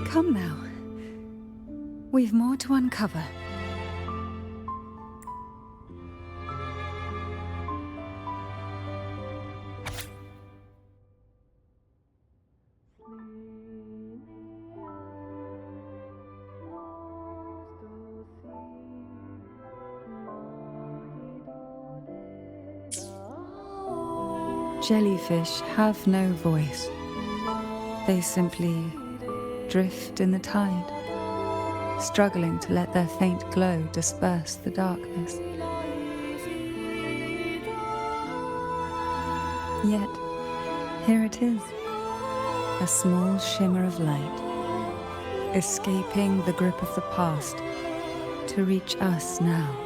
Come now. We've more to uncover. Jellyfish have no voice. They simply drift in the tide, struggling to let their faint glow disperse the darkness. Yet, here it is, a small shimmer of light, escaping the grip of the past to reach us now.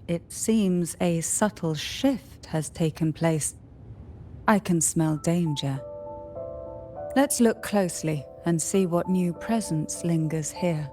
It seems a subtle shift has taken place. I can smell danger. Let's look closely and see what new presence lingers here.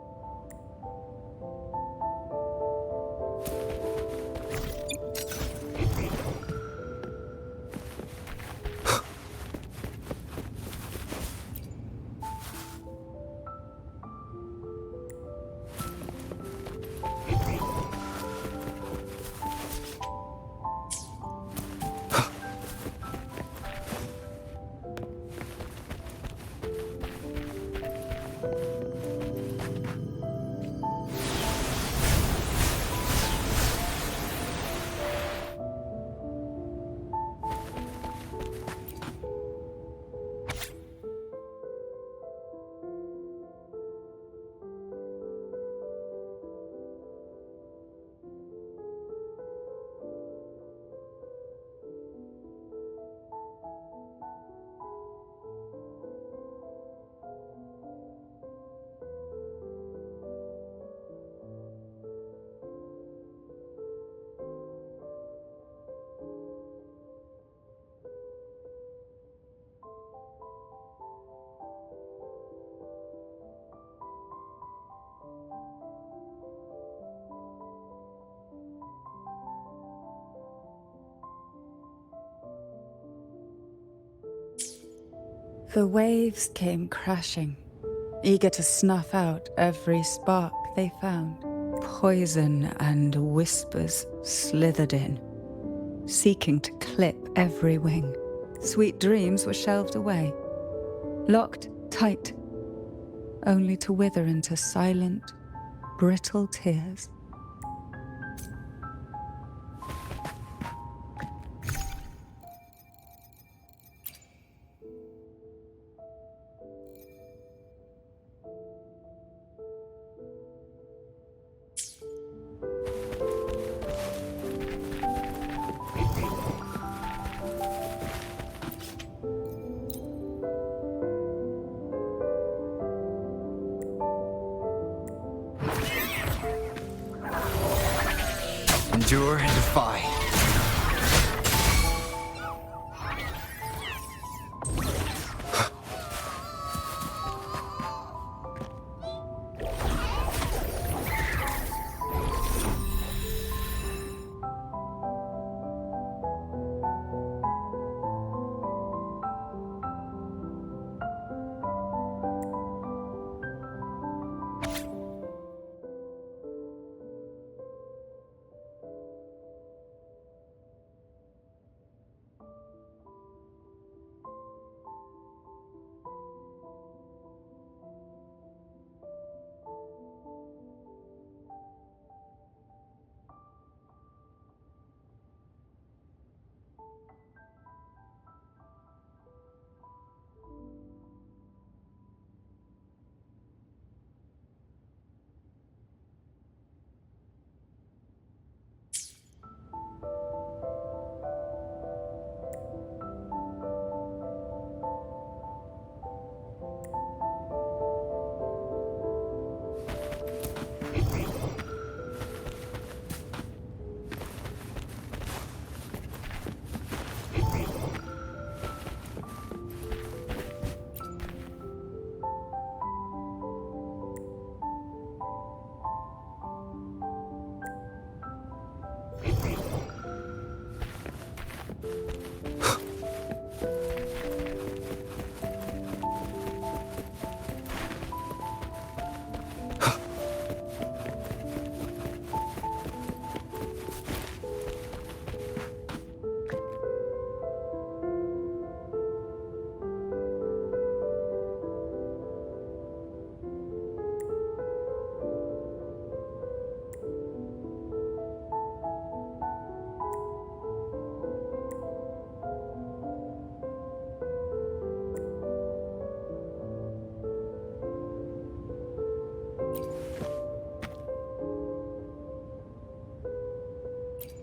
The waves came crashing, eager to snuff out every spark they found. Poison and whispers slithered in, seeking to clip every wing. Sweet dreams were shelved away, locked tight, only to wither into silent, brittle tears. Endure and defy.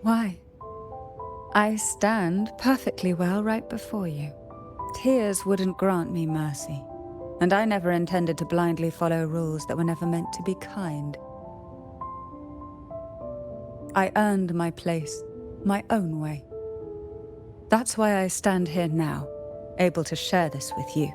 Why? I stand perfectly well right before you. Tears wouldn't grant me mercy, and I never intended to blindly follow rules that were never meant to be kind. I earned my place, my own way. That's why I stand here now, able to share this with you.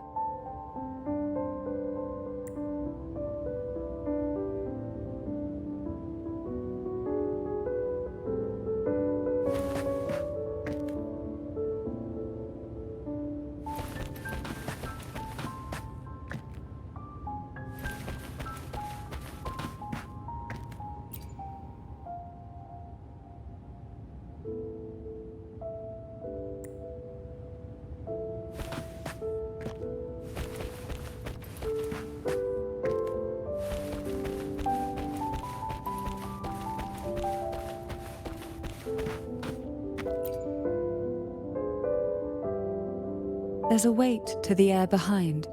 There's a weight to the air behind,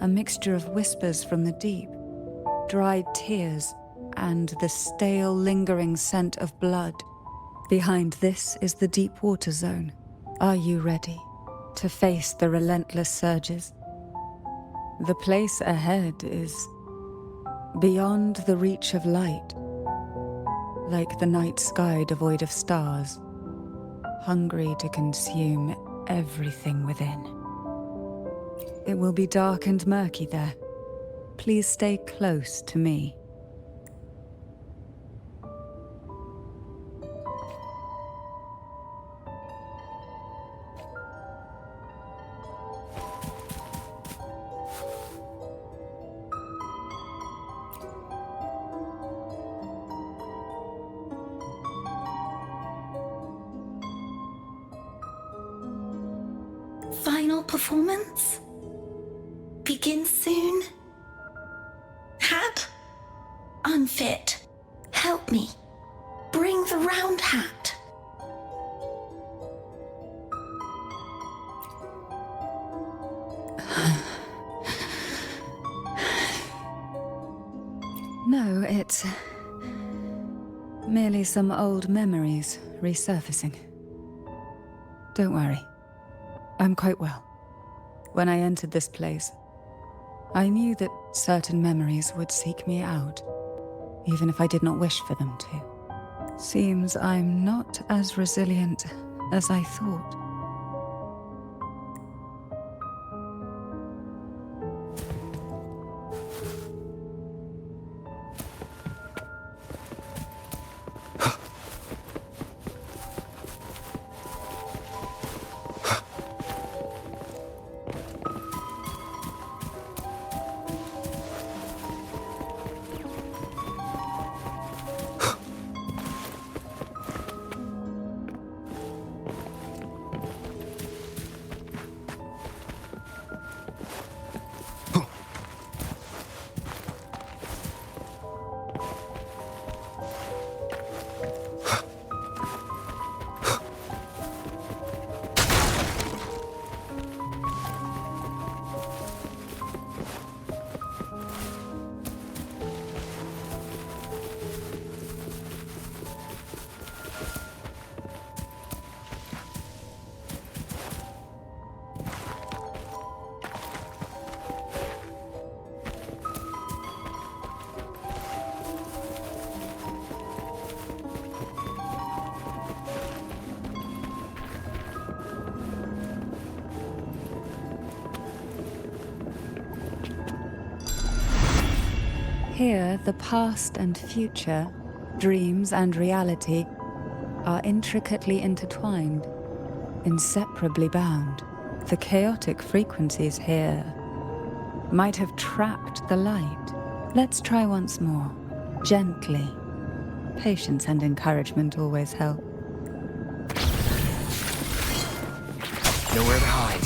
a mixture of whispers from the deep, dried tears, and the stale, lingering scent of blood. Behind this is the deep water zone. Are you ready to face the relentless surges? The place ahead is beyond the reach of light, like the night sky devoid of stars, hungry to consume everything within. It will be dark and murky there. Please stay close to me. Final performance? Begins soon? Hat? Unfit. Help me. Bring the round hat. No, it's merely some old memories resurfacing. Don't worry. I'm quite well. When I entered this place, I knew that certain memories would seek me out, even if I did not wish for them to. Seems I'm not as resilient as I thought. Here, the past and future, dreams and reality, are intricately intertwined, inseparably bound. The chaotic frequencies here might have trapped the light. Let's try once more, gently. Patience and encouragement always help. Nowhere to hide.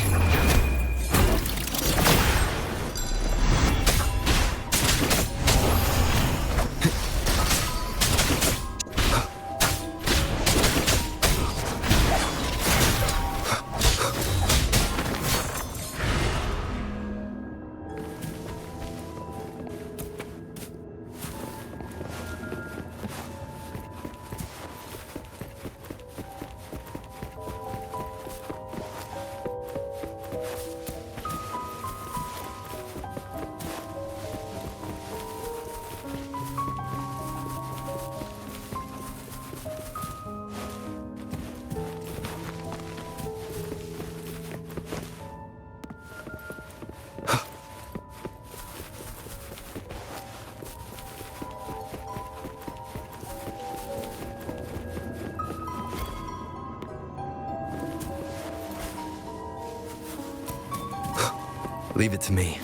Leave it to me.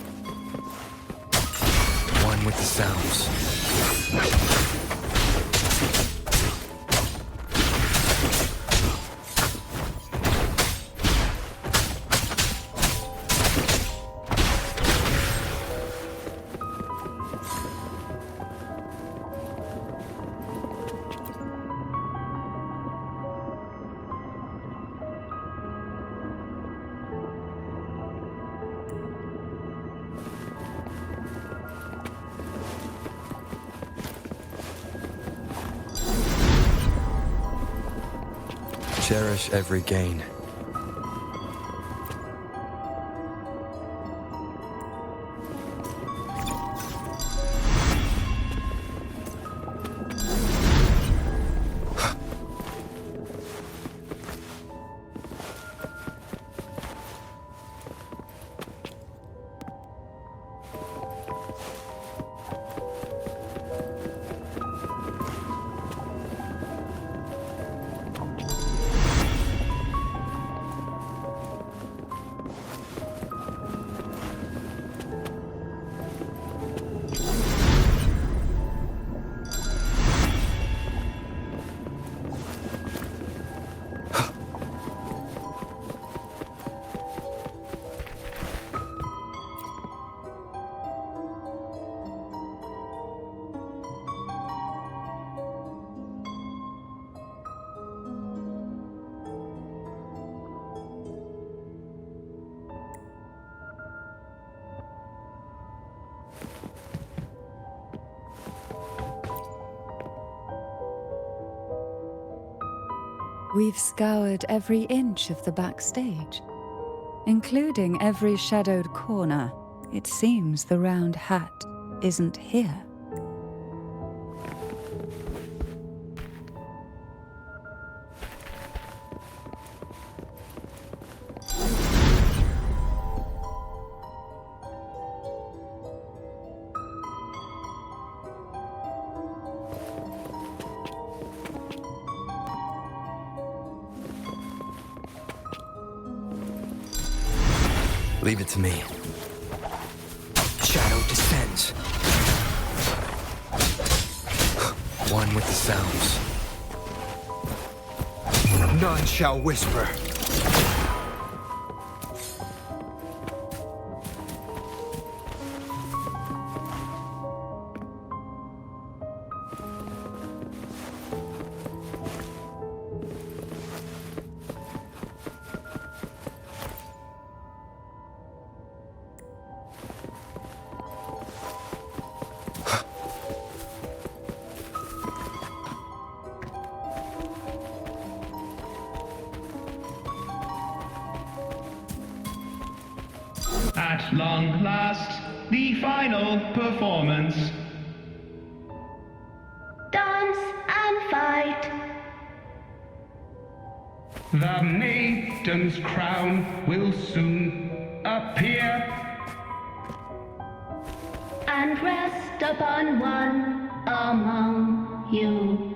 One with the sounds. Cherish every gain. We've scoured every inch of the backstage, including every shadowed corner. It seems the round hat isn't here. Leave it to me. Shadow descends. One with the sounds. None shall whisper. At long last, the final performance. Dance and fight. The maiden's crown will soon appear And rest upon one among you.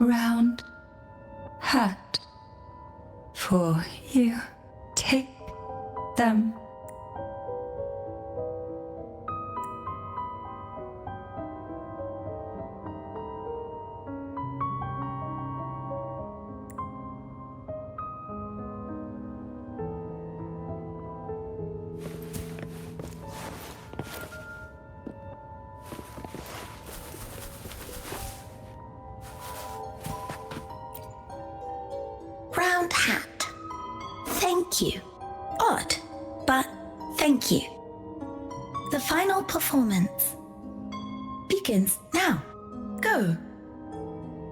Round hat for you. Take them. Round hat. Thank you. Odd, but thank you. The final performance begins now. Go.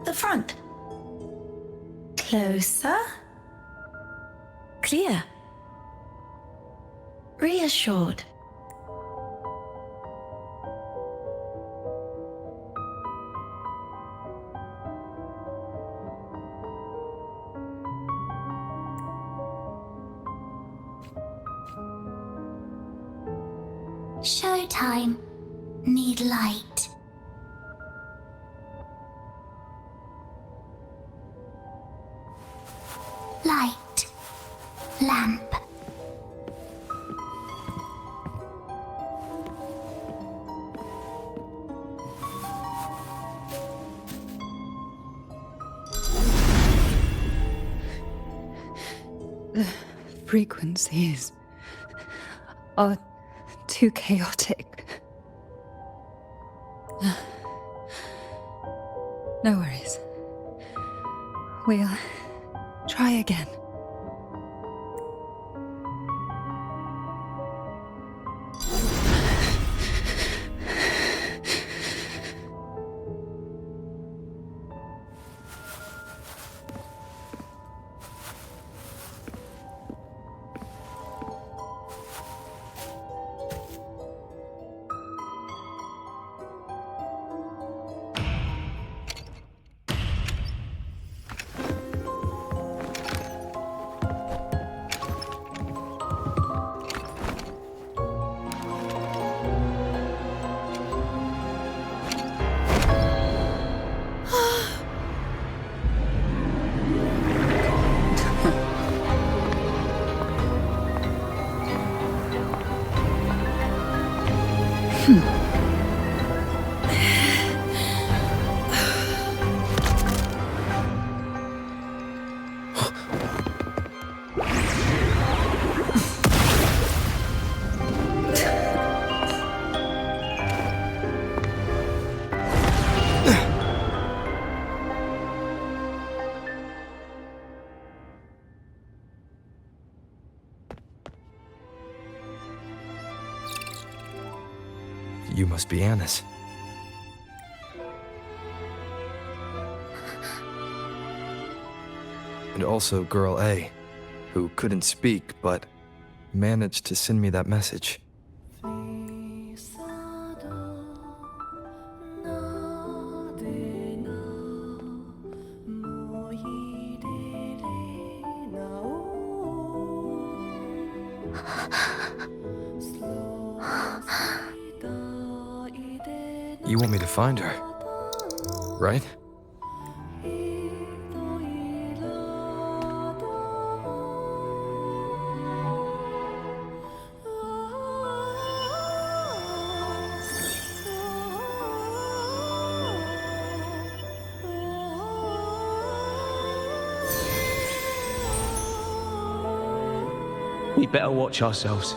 The front. Closer. Clear. reassured. Showtime. Need light. Light. Lamp. The frequencies are too chaotic. No worries. We'll try again. You must be Anna's. And also Girl A, who couldn't speak but managed to send me that message. You want me to find her, right? We better watch ourselves.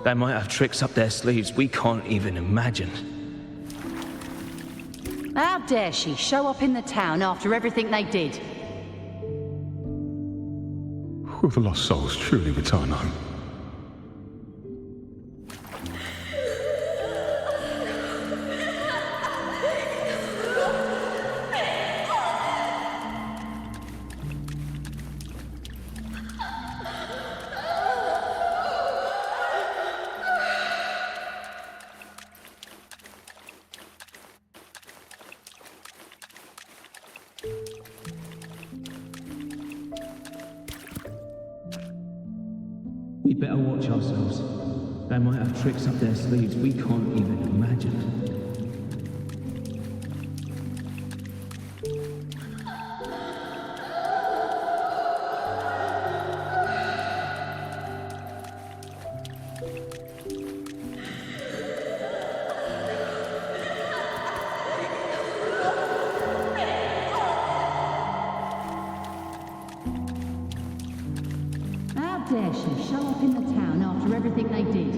They might have tricks up their sleeves we can't even imagine. How dare she show up in the town after everything they did? Will the lost souls truly return home? We better watch ourselves. They might have tricks up their sleeves we can't even imagine. How dare she show up in the town after everything they did?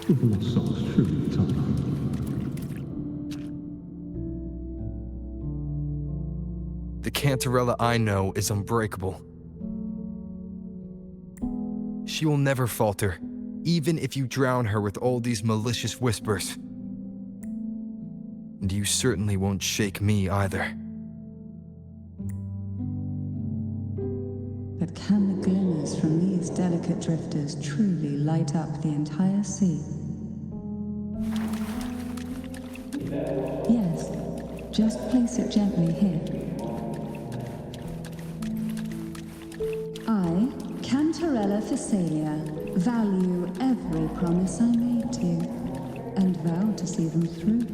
Will the lost souls truly return home? The Cantarella I know is unbreakable. She will never falter, even if you drown her with all these malicious whispers. And you certainly won't shake me either. But can the glimmers from these delicate drifters truly light up the entire sea? Yes, just place it gently here. I, Cantarella Thessalia, value every promise I made to you, and vow to see them through.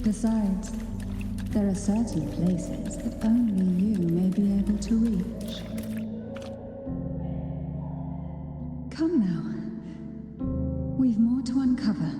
Besides, there are certain places that only you may be able to reach. Come now. We've more to uncover.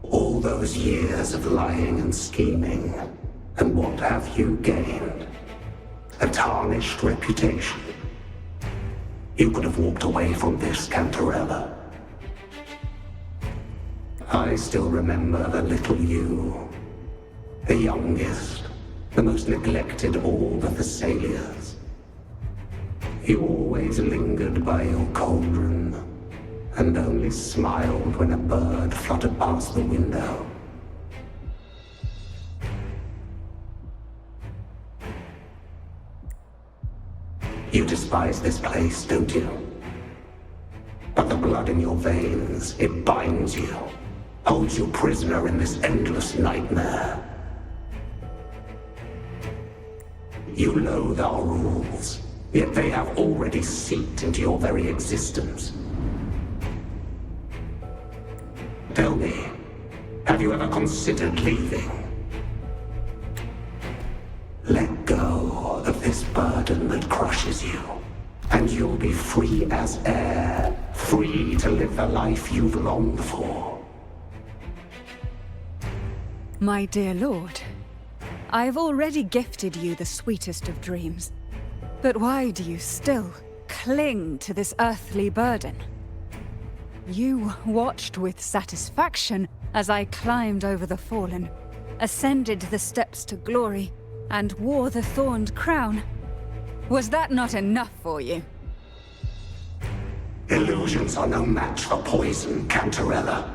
All those years of lying and scheming, and what have you gained? A tarnished reputation. You could have walked away from this, Cantarella. I still remember the little you, the youngest, the most neglected of all the Thessalias. You always lingered by your cauldron, and only smiled when a bird fluttered past the window. You despise this place, don't you? But the blood in your veins, it binds you, holds you prisoner in this endless nightmare. You loathe our rules, yet they have already seeped into your very existence. Tell me, have you ever considered leaving? Let go of this burden that crushes you, and you'll be free as air, free to live the life you've longed for. My dear lord, I've already gifted you the sweetest of dreams. But why do you still cling to this earthly burden? You watched with satisfaction as I climbed over the fallen, ascended the steps to glory, and wore the thorned crown. Was that not enough for you? Illusions are no match for poison, Cantarella.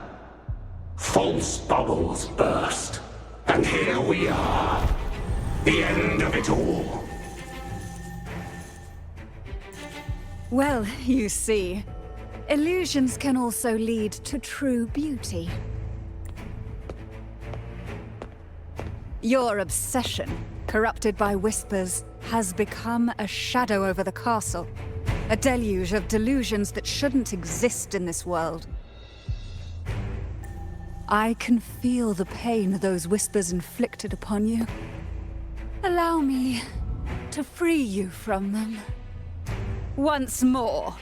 False bubbles burst, and here we are. The end of it all. Well, you see, illusions can also lead to true beauty. Your obsession, corrupted by whispers, has become a shadow over the castle. A deluge of delusions that shouldn't exist in this world. I can feel the pain those whispers inflicted upon you. Allow me to free you from them. Once more.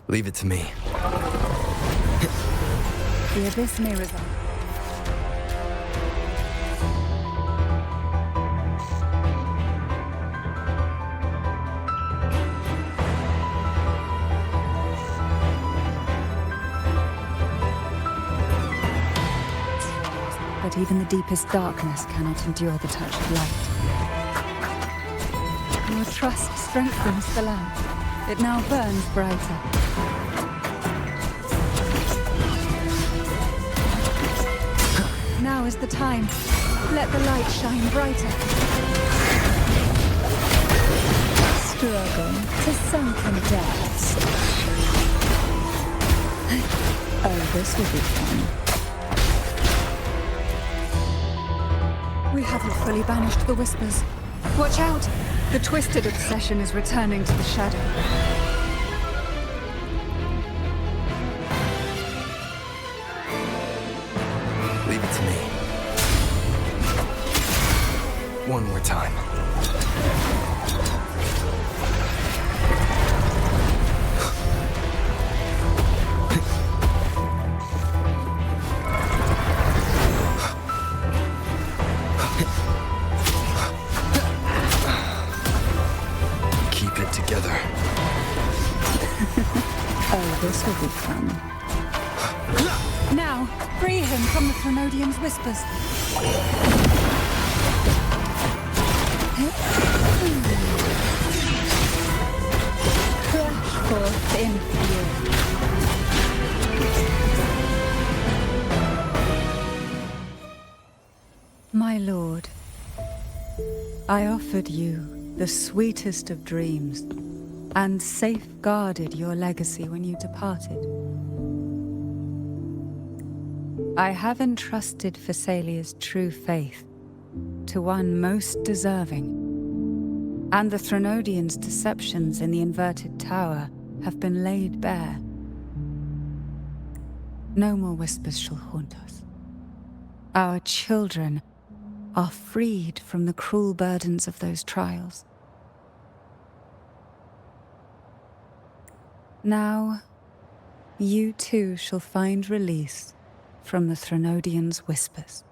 Leave it to me. The abyss may resolve. But even the deepest darkness cannot endure the touch of light. Your trust strengthens the lamp. It now burns brighter. Now is the time. Let the light shine brighter. Struggle to sunken depths. Oh, this will be fun. We haven't fully banished the whispers. Watch out! The twisted obsession is returning to the shadow. Leave it to me. One more time. Keep it together. Oh, this will be fun. Now, free him from the Threnodian's whispers. Crush forth in fury. My lord, I offered you the sweetest of dreams and safeguarded your legacy when you departed. I have entrusted Phassalia's true faith to one most deserving, and the Threnodians' deceptions in the inverted tower have been laid bare. No more whispers shall haunt us. Our children are freed from the cruel burdens of those trials. Now, you too shall find release from the Threnodians' whispers.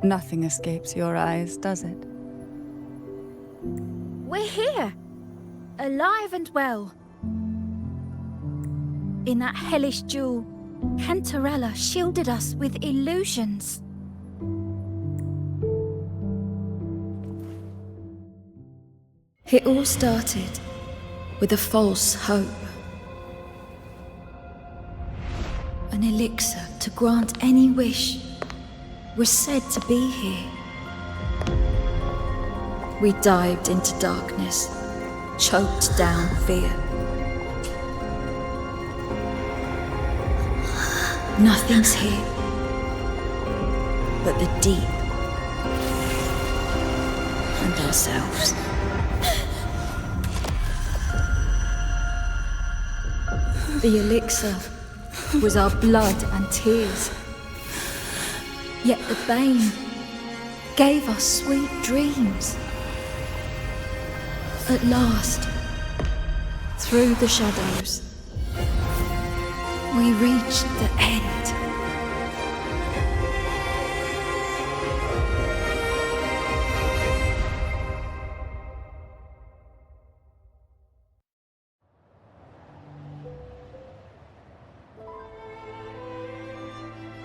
Nothing escapes your eyes, does it? We're here, alive and well. In that hellish duel, Cantarella shielded us with illusions. It all started with a false hope. An elixir to grant any wish was said to be here. We dived into darkness, choked down fear. Nothing's here but the deep and ourselves. The elixir was our blood and tears. Yet the Bane gave us sweet dreams. At last, through the shadows, we reached the end.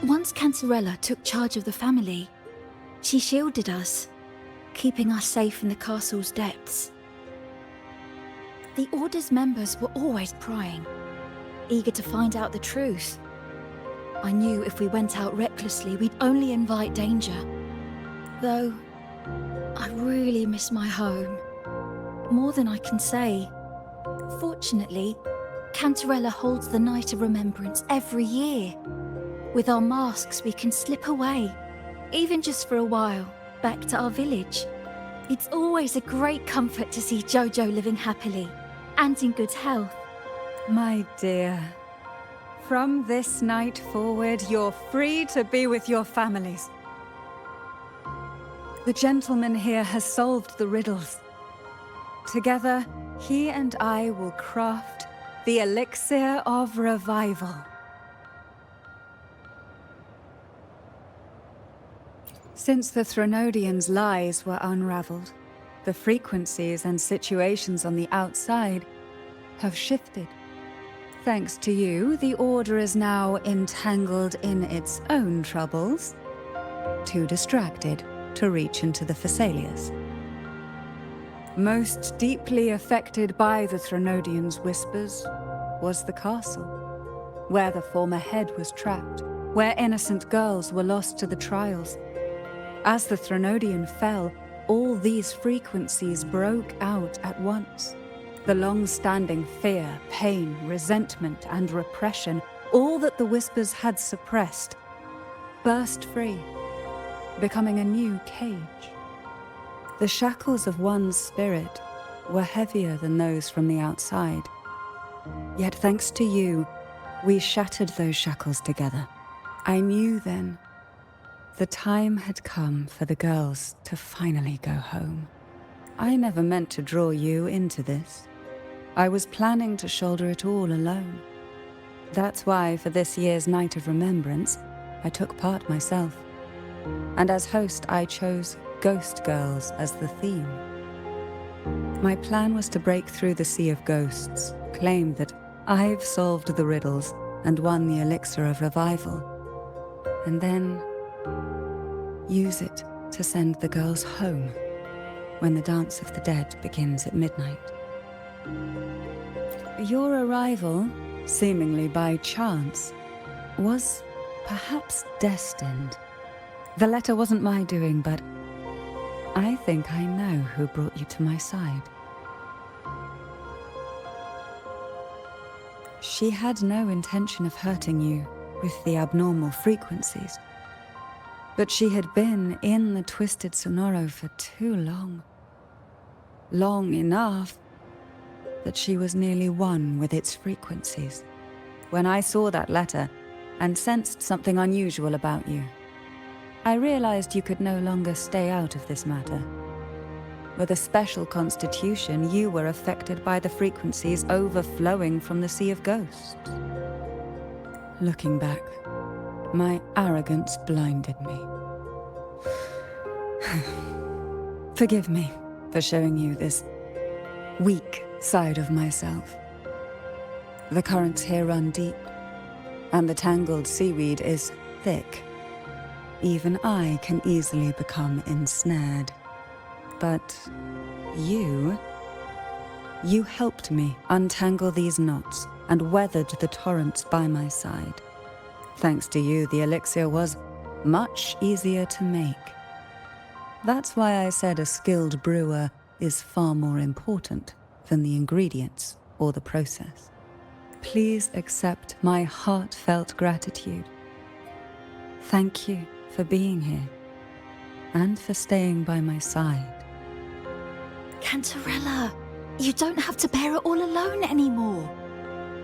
Once Cantarella took charge of the family, she shielded us, keeping us safe in the castle's depths. The Order's members were always prying, eager to find out the truth. I knew if we went out recklessly, we'd only invite danger. Though, I really miss my home, more than I can say. Fortunately, Cantarella holds the Night of Remembrance every year. With our masks, we can slip away, even just for a while, back to our village. It's always a great comfort to see Jojo living happily and in good health. My dear, from this night forward, you're free to be with your families. The gentleman here has solved the riddles. Together, he and I will craft the elixir of revival. Since the Threnodians' lies were unraveled, the frequencies and situations on the outside have shifted. Thanks to you, the Order is now entangled in its own troubles, too distracted to reach into the Phassalias. Most deeply affected by the Threnodians' whispers was the castle, where the former head was trapped, where innocent girls were lost to the trials. As the Threnodian fell, all these frequencies broke out at once. The long-standing fear, pain, resentment, and repression, all that the whispers had suppressed, burst free. becoming a new cage. The shackles of one's spirit were heavier than those from the outside. Yet thanks to you, we shattered those shackles together. I knew then the time had come for the girls to finally go home. I never meant to draw you into this. I was planning to shoulder it all alone. That's why for this year's Night of Remembrance, I took part myself. And as host, I chose Ghost Girls as the theme. My plan was to break through the sea of ghosts, claim that I've solved the riddles and won the elixir of revival, and then use it to send the girls home when the Dance of the Dead begins at midnight. Your arrival, seemingly by chance, was perhaps destined. The letter wasn't my doing, but I think I know who brought you to my side. She had no intention of hurting you with the abnormal frequencies, but she had been in the Twisted Sonoro for too long. Long enough that she was nearly one with its frequencies. When I saw that letter and sensed something unusual about you, I realized you could no longer stay out of this matter. With a special constitution, you were affected by the frequencies overflowing from the Sea of Ghosts. Looking back, my arrogance blinded me. Forgive me for showing you this weak side of myself. The currents here run deep, and the tangled seaweed is thick. Even I can easily become ensnared. But you helped me untangle these knots and weathered the torrents by my side. Thanks to you, the elixir was much easier to make. That's why I said a skilled brewer is far more important than the ingredients or the process. Please accept my heartfelt gratitude. Thank you for being here and for staying by my side. Cantarella, you don't have to bear it all alone anymore.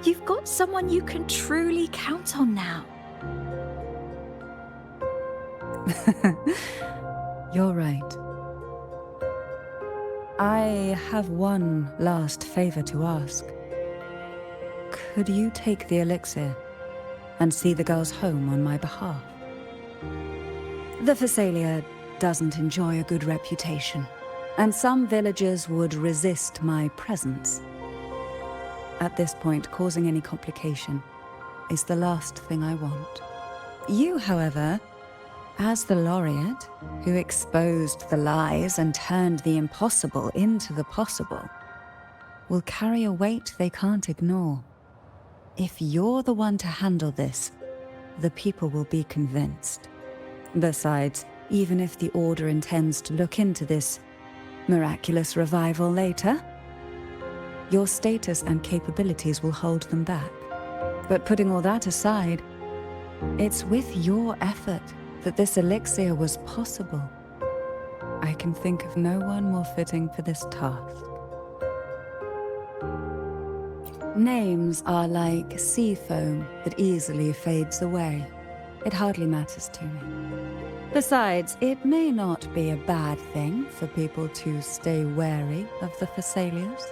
You've got someone you can truly count on now. You're right. I have one last favor to ask. Could you take the elixir and see the girls home on my behalf? The Phasalia doesn't enjoy a good reputation, and some villagers would resist my presence. At this point, causing any complication is the last thing I want. You, however, as the laureate who exposed the lies and turned the impossible into the possible, will carry a weight they can't ignore. If you're the one to handle this, the people will be convinced. Besides, even if the Order intends to look into this miraculous revival later, your status and capabilities will hold them back. But putting all that aside, it's with your effort that this elixir was possible. I can think of no one more fitting for this task. Names are like sea foam that easily fades away. It hardly matters to me. Besides, it may not be a bad thing for people to stay wary of the Phasalias.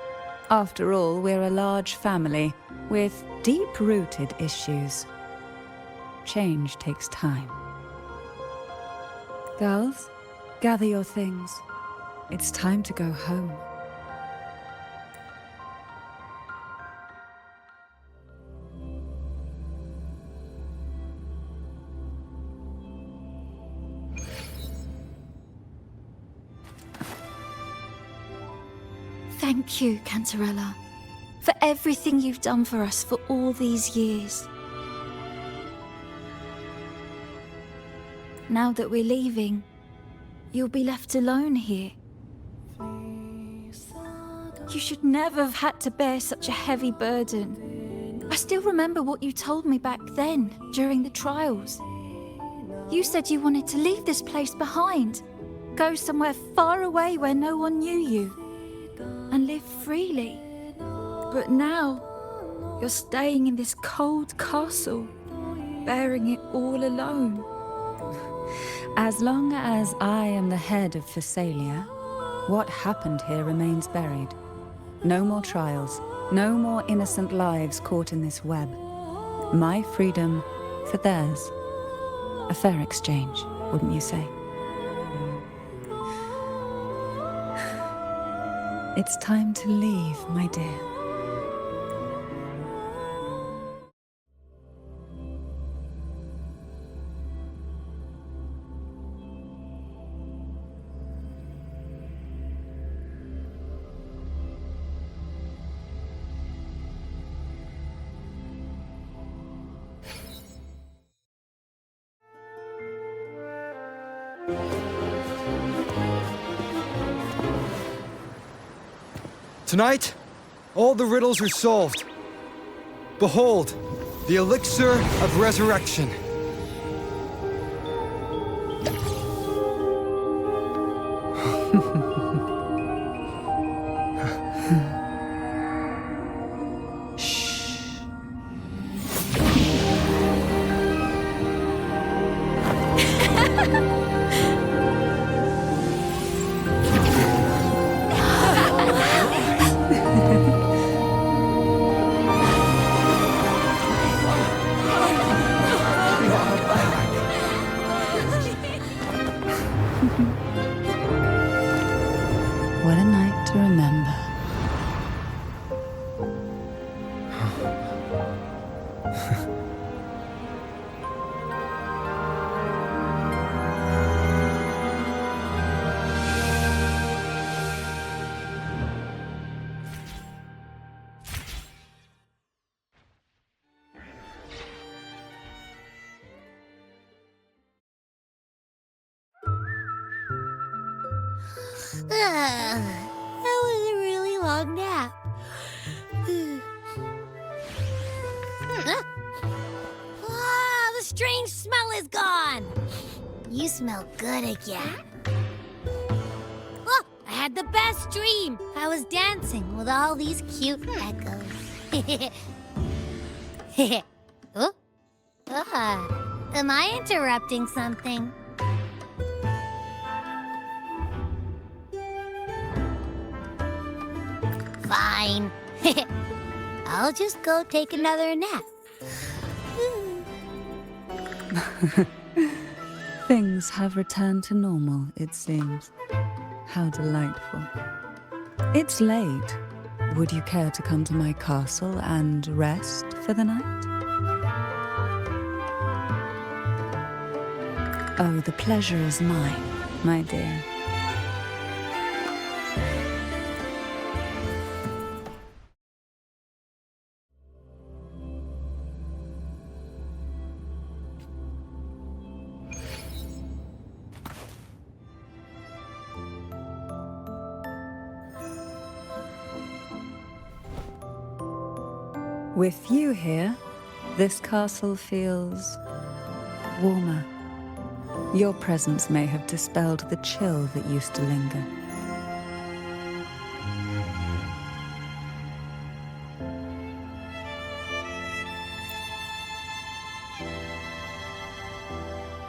After all, we're a large family with deep-rooted issues. Change takes time. Girls, gather your things. It's time to go home. Thank you, Cantarella, for everything you've done for us for all these years. Now that we're leaving, you'll be left alone here. You should never have had to bear such a heavy burden. I still remember what you told me back then, during the trials. You said you wanted to leave this place behind. Go somewhere far away where no one knew you. And live freely. But now, you're staying in this cold castle, bearing it all alone. As long as I am the head of Phasalia, what happened here remains buried. No more trials, no more innocent lives caught in this web. My freedom for theirs. A fair exchange, wouldn't you say? It's time to leave, my dear. Tonight, all the riddles are solved. Behold, the elixir of resurrection. What a night to remember. That was a really long nap. Ah, the strange smell is gone. You smell good again. Oh, I had the best dream. I was dancing with all these cute echoes. Oh? Am I interrupting something? Fine. I'll just go take another nap. Things have returned to normal, it seems. How delightful. It's late. Would you care to come to my castle and rest for the night? Oh, the pleasure is mine, my dear. With you here, this castle feels warmer. Your presence may have dispelled the chill that used to linger.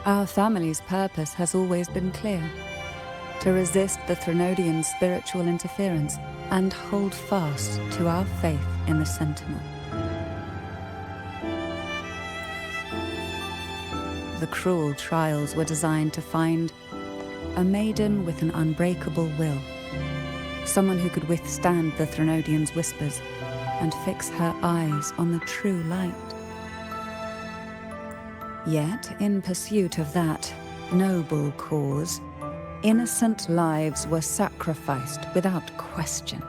Our family's purpose has always been clear: to resist the Threnodian spiritual interference and hold fast to our faith in the Sentinel. The cruel trials were designed to find a maiden with an unbreakable will, someone who could withstand the Threnodian's whispers and fix her eyes on the true light. Yet, in pursuit of that noble cause, innocent lives were sacrificed without question.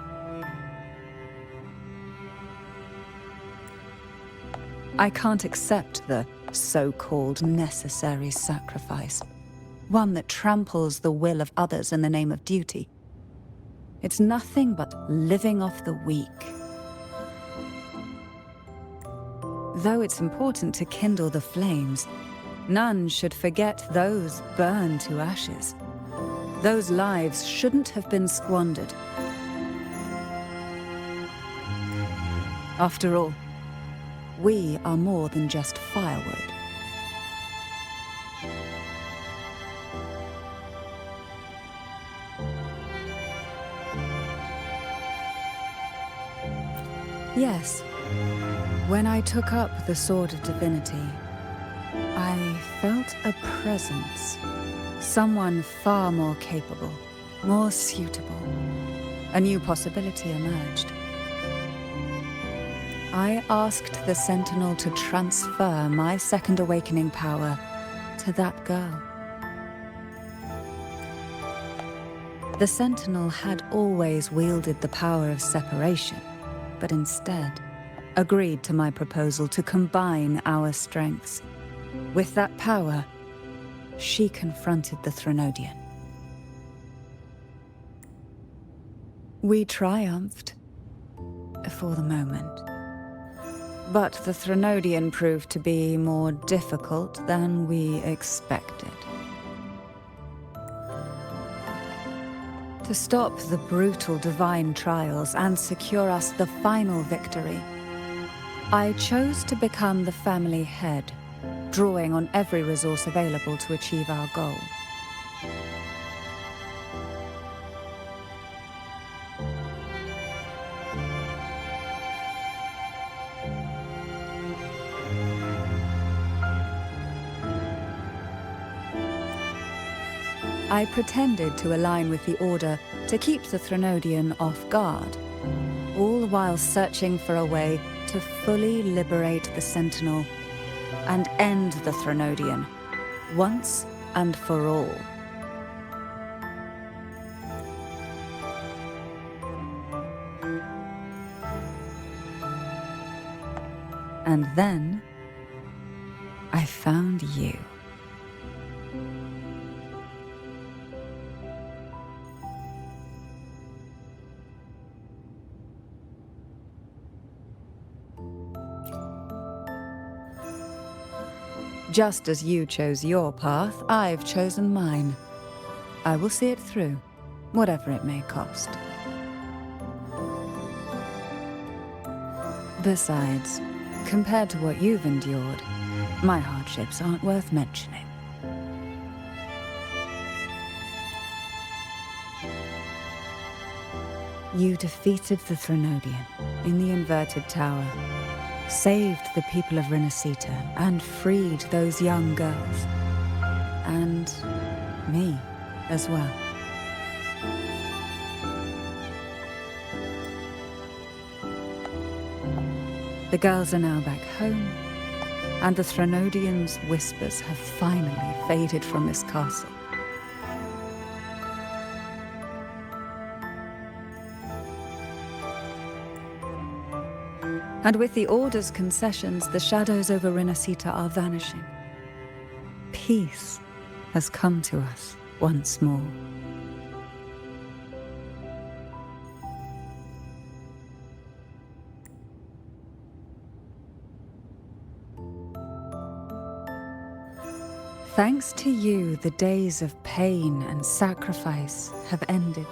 I can't accept the so-called necessary sacrifice, one that tramples the will of others in the name of duty. It's nothing but living off the weak. Though it's important to kindle the flames, None should forget those burned to ashes. Those lives shouldn't have been squandered. After all, we are more than just firewood. Yes, when I took up the Sword of Divinity, I felt a presence. Someone far more capable, more suitable. A new possibility emerged. I asked the Sentinel to transfer my second awakening power to that girl. The Sentinel had always wielded the power of separation, but instead agreed to my proposal to combine our strengths. With that power, she confronted the Threnodian. We triumphed, for the moment. But the Threnodian proved to be more difficult than we expected. To stop the brutal divine trials and secure us the final victory, I chose to become the family head, drawing on every resource available to achieve our goal. I pretended to align with the Order to keep the Threnodian off guard, all while searching for a way to fully liberate the Sentinel and end the Threnodian, once and for all. And then, I found you. Just as you chose your path, I've chosen mine. I will see it through, whatever it may cost. Besides, compared to what you've endured, my hardships aren't worth mentioning. You defeated the Threnodian in the Inverted Tower, saved the people of Renacita, and freed those young girls. And me as well. The girls are now back home, and the Threnodian's whispers have finally faded from this castle. And with the Order's concessions, the shadows over Renacita are vanishing. Peace has come to us once more. Thanks to you, the days of pain and sacrifice have ended.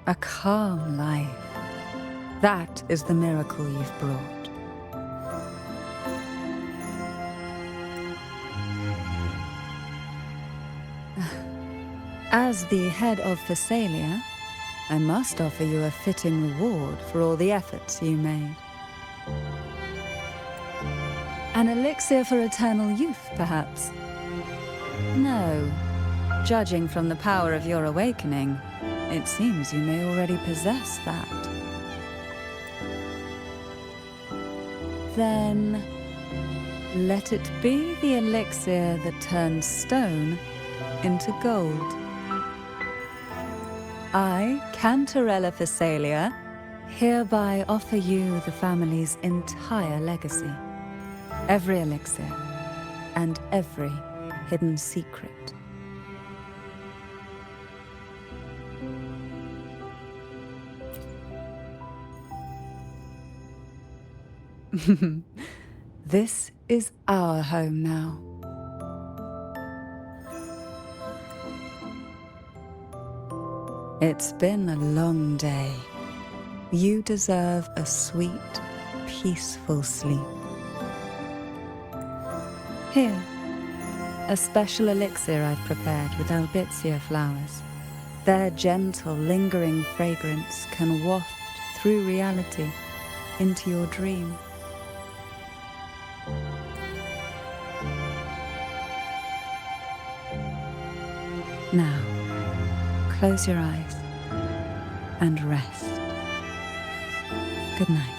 A calm life. That is the miracle you've brought. As the head of Phasalia, I must offer you a fitting reward for all the efforts you made. An elixir for eternal youth, perhaps? No. Judging from the power of your awakening, it seems you may already possess that. Then, let it be the elixir that turns stone into gold. I, Cantarella Phasalia, hereby offer you the family's entire legacy. Every elixir and every hidden secret. This is our home now. It's been a long day. You deserve a sweet, peaceful sleep. Here, a special elixir I've prepared with albizia flowers. Their gentle, lingering fragrance can waft through reality into your dream. Now, close your eyes and rest. Good night.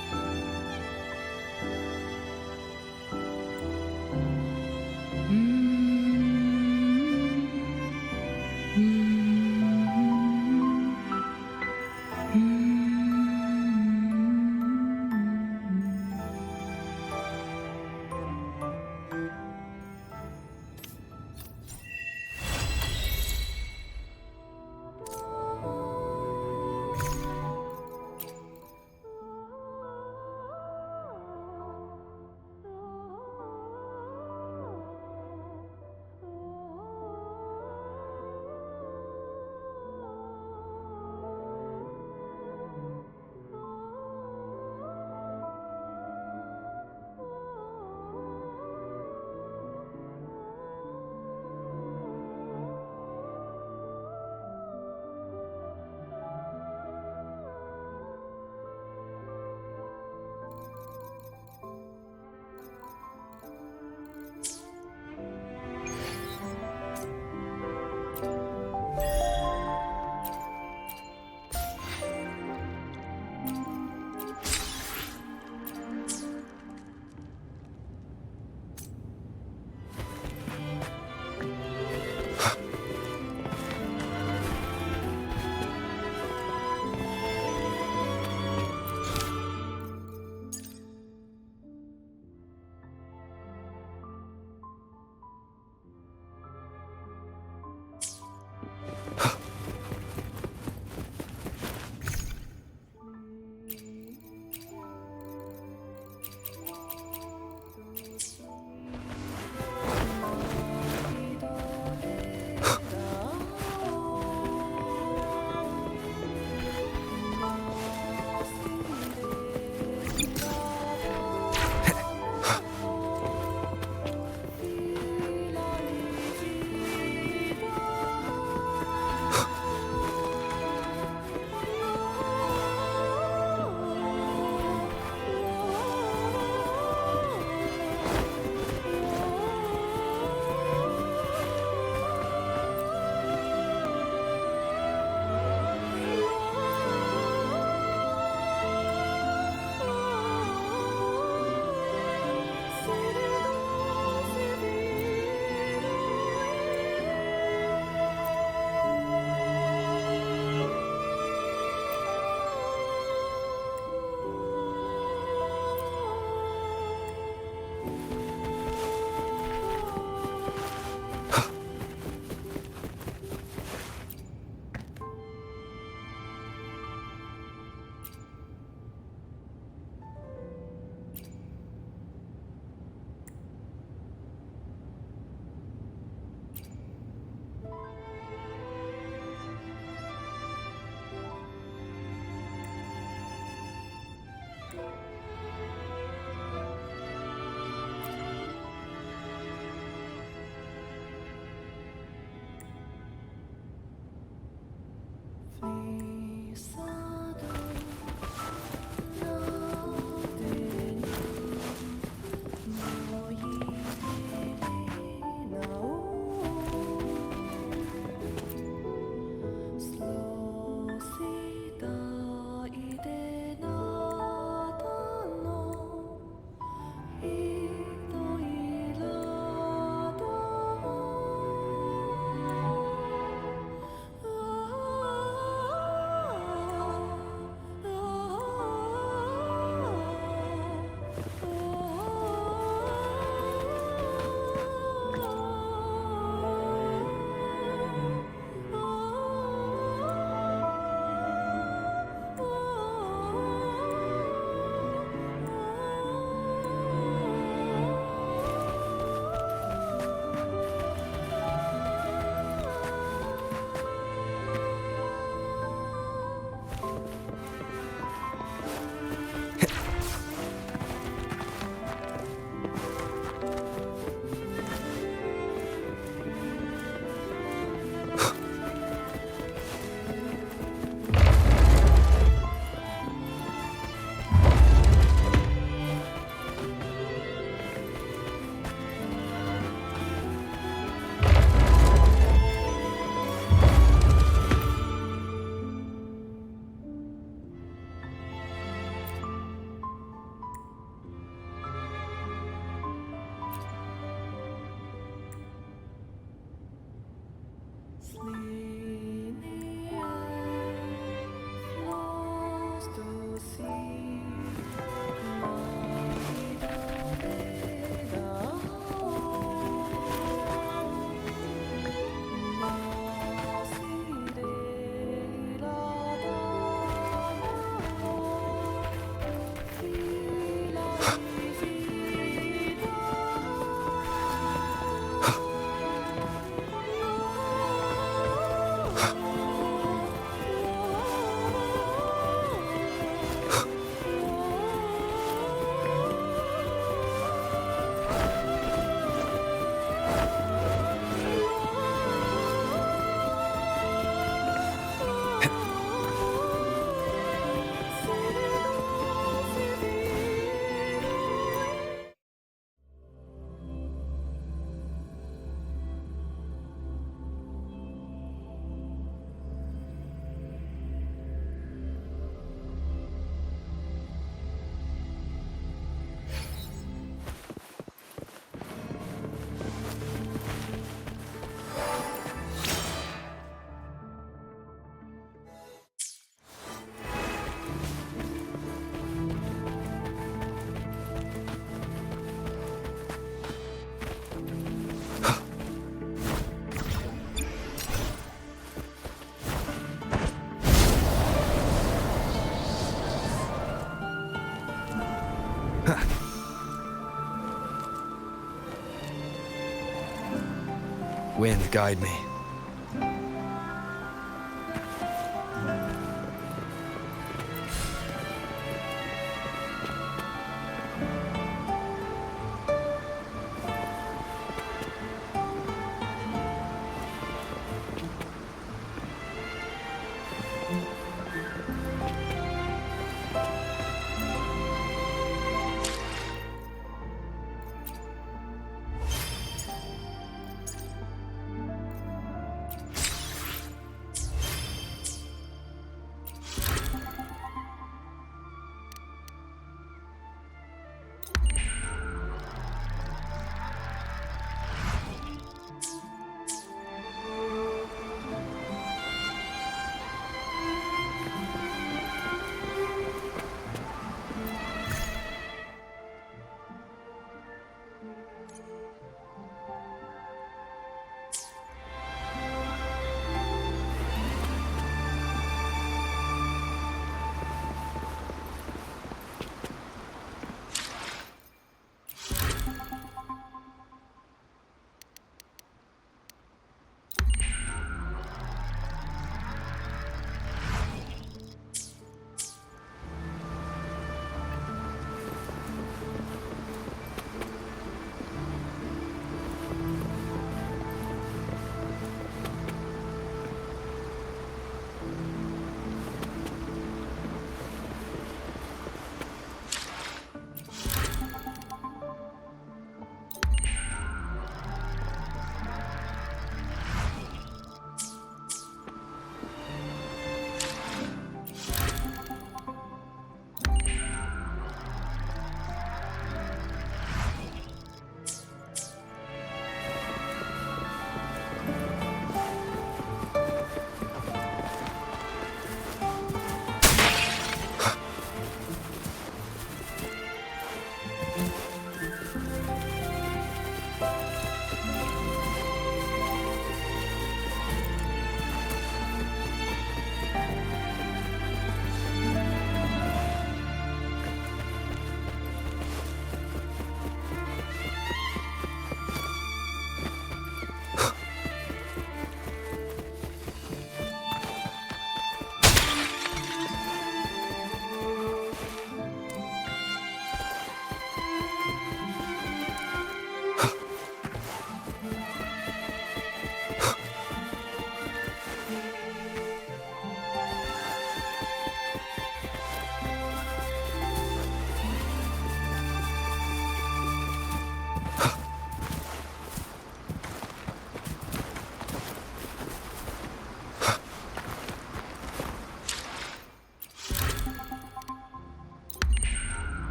Wind, guide me.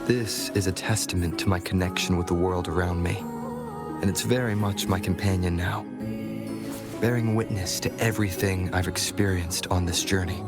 This is a testament to my connection with the world around me, and it's very much my companion now, bearing witness to everything I've experienced on this journey.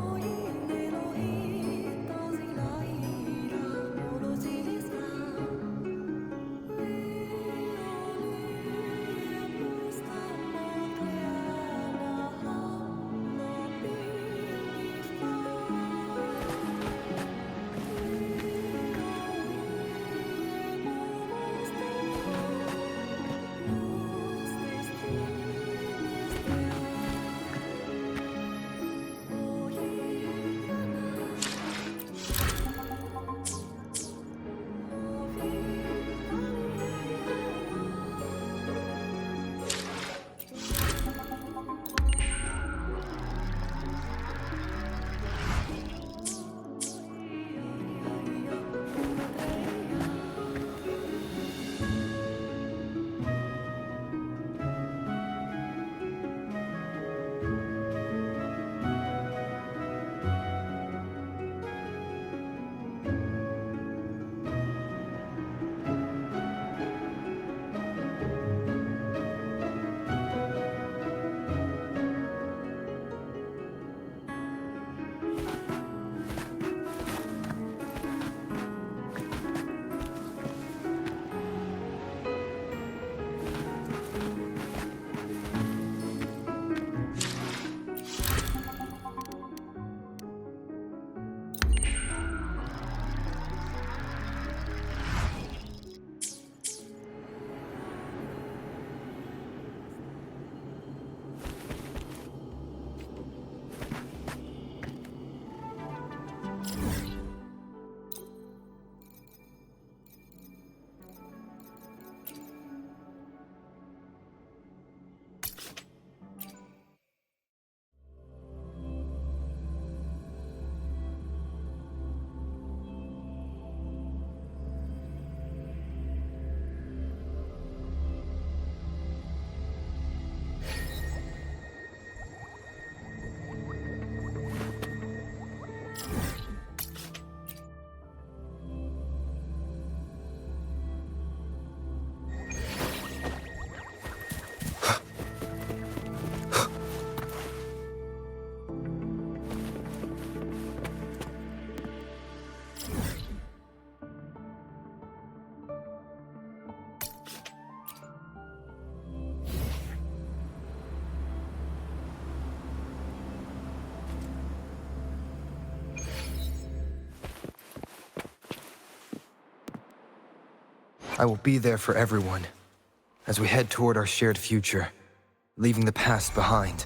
I will be there for everyone as we head toward our shared future. leaving the past behind.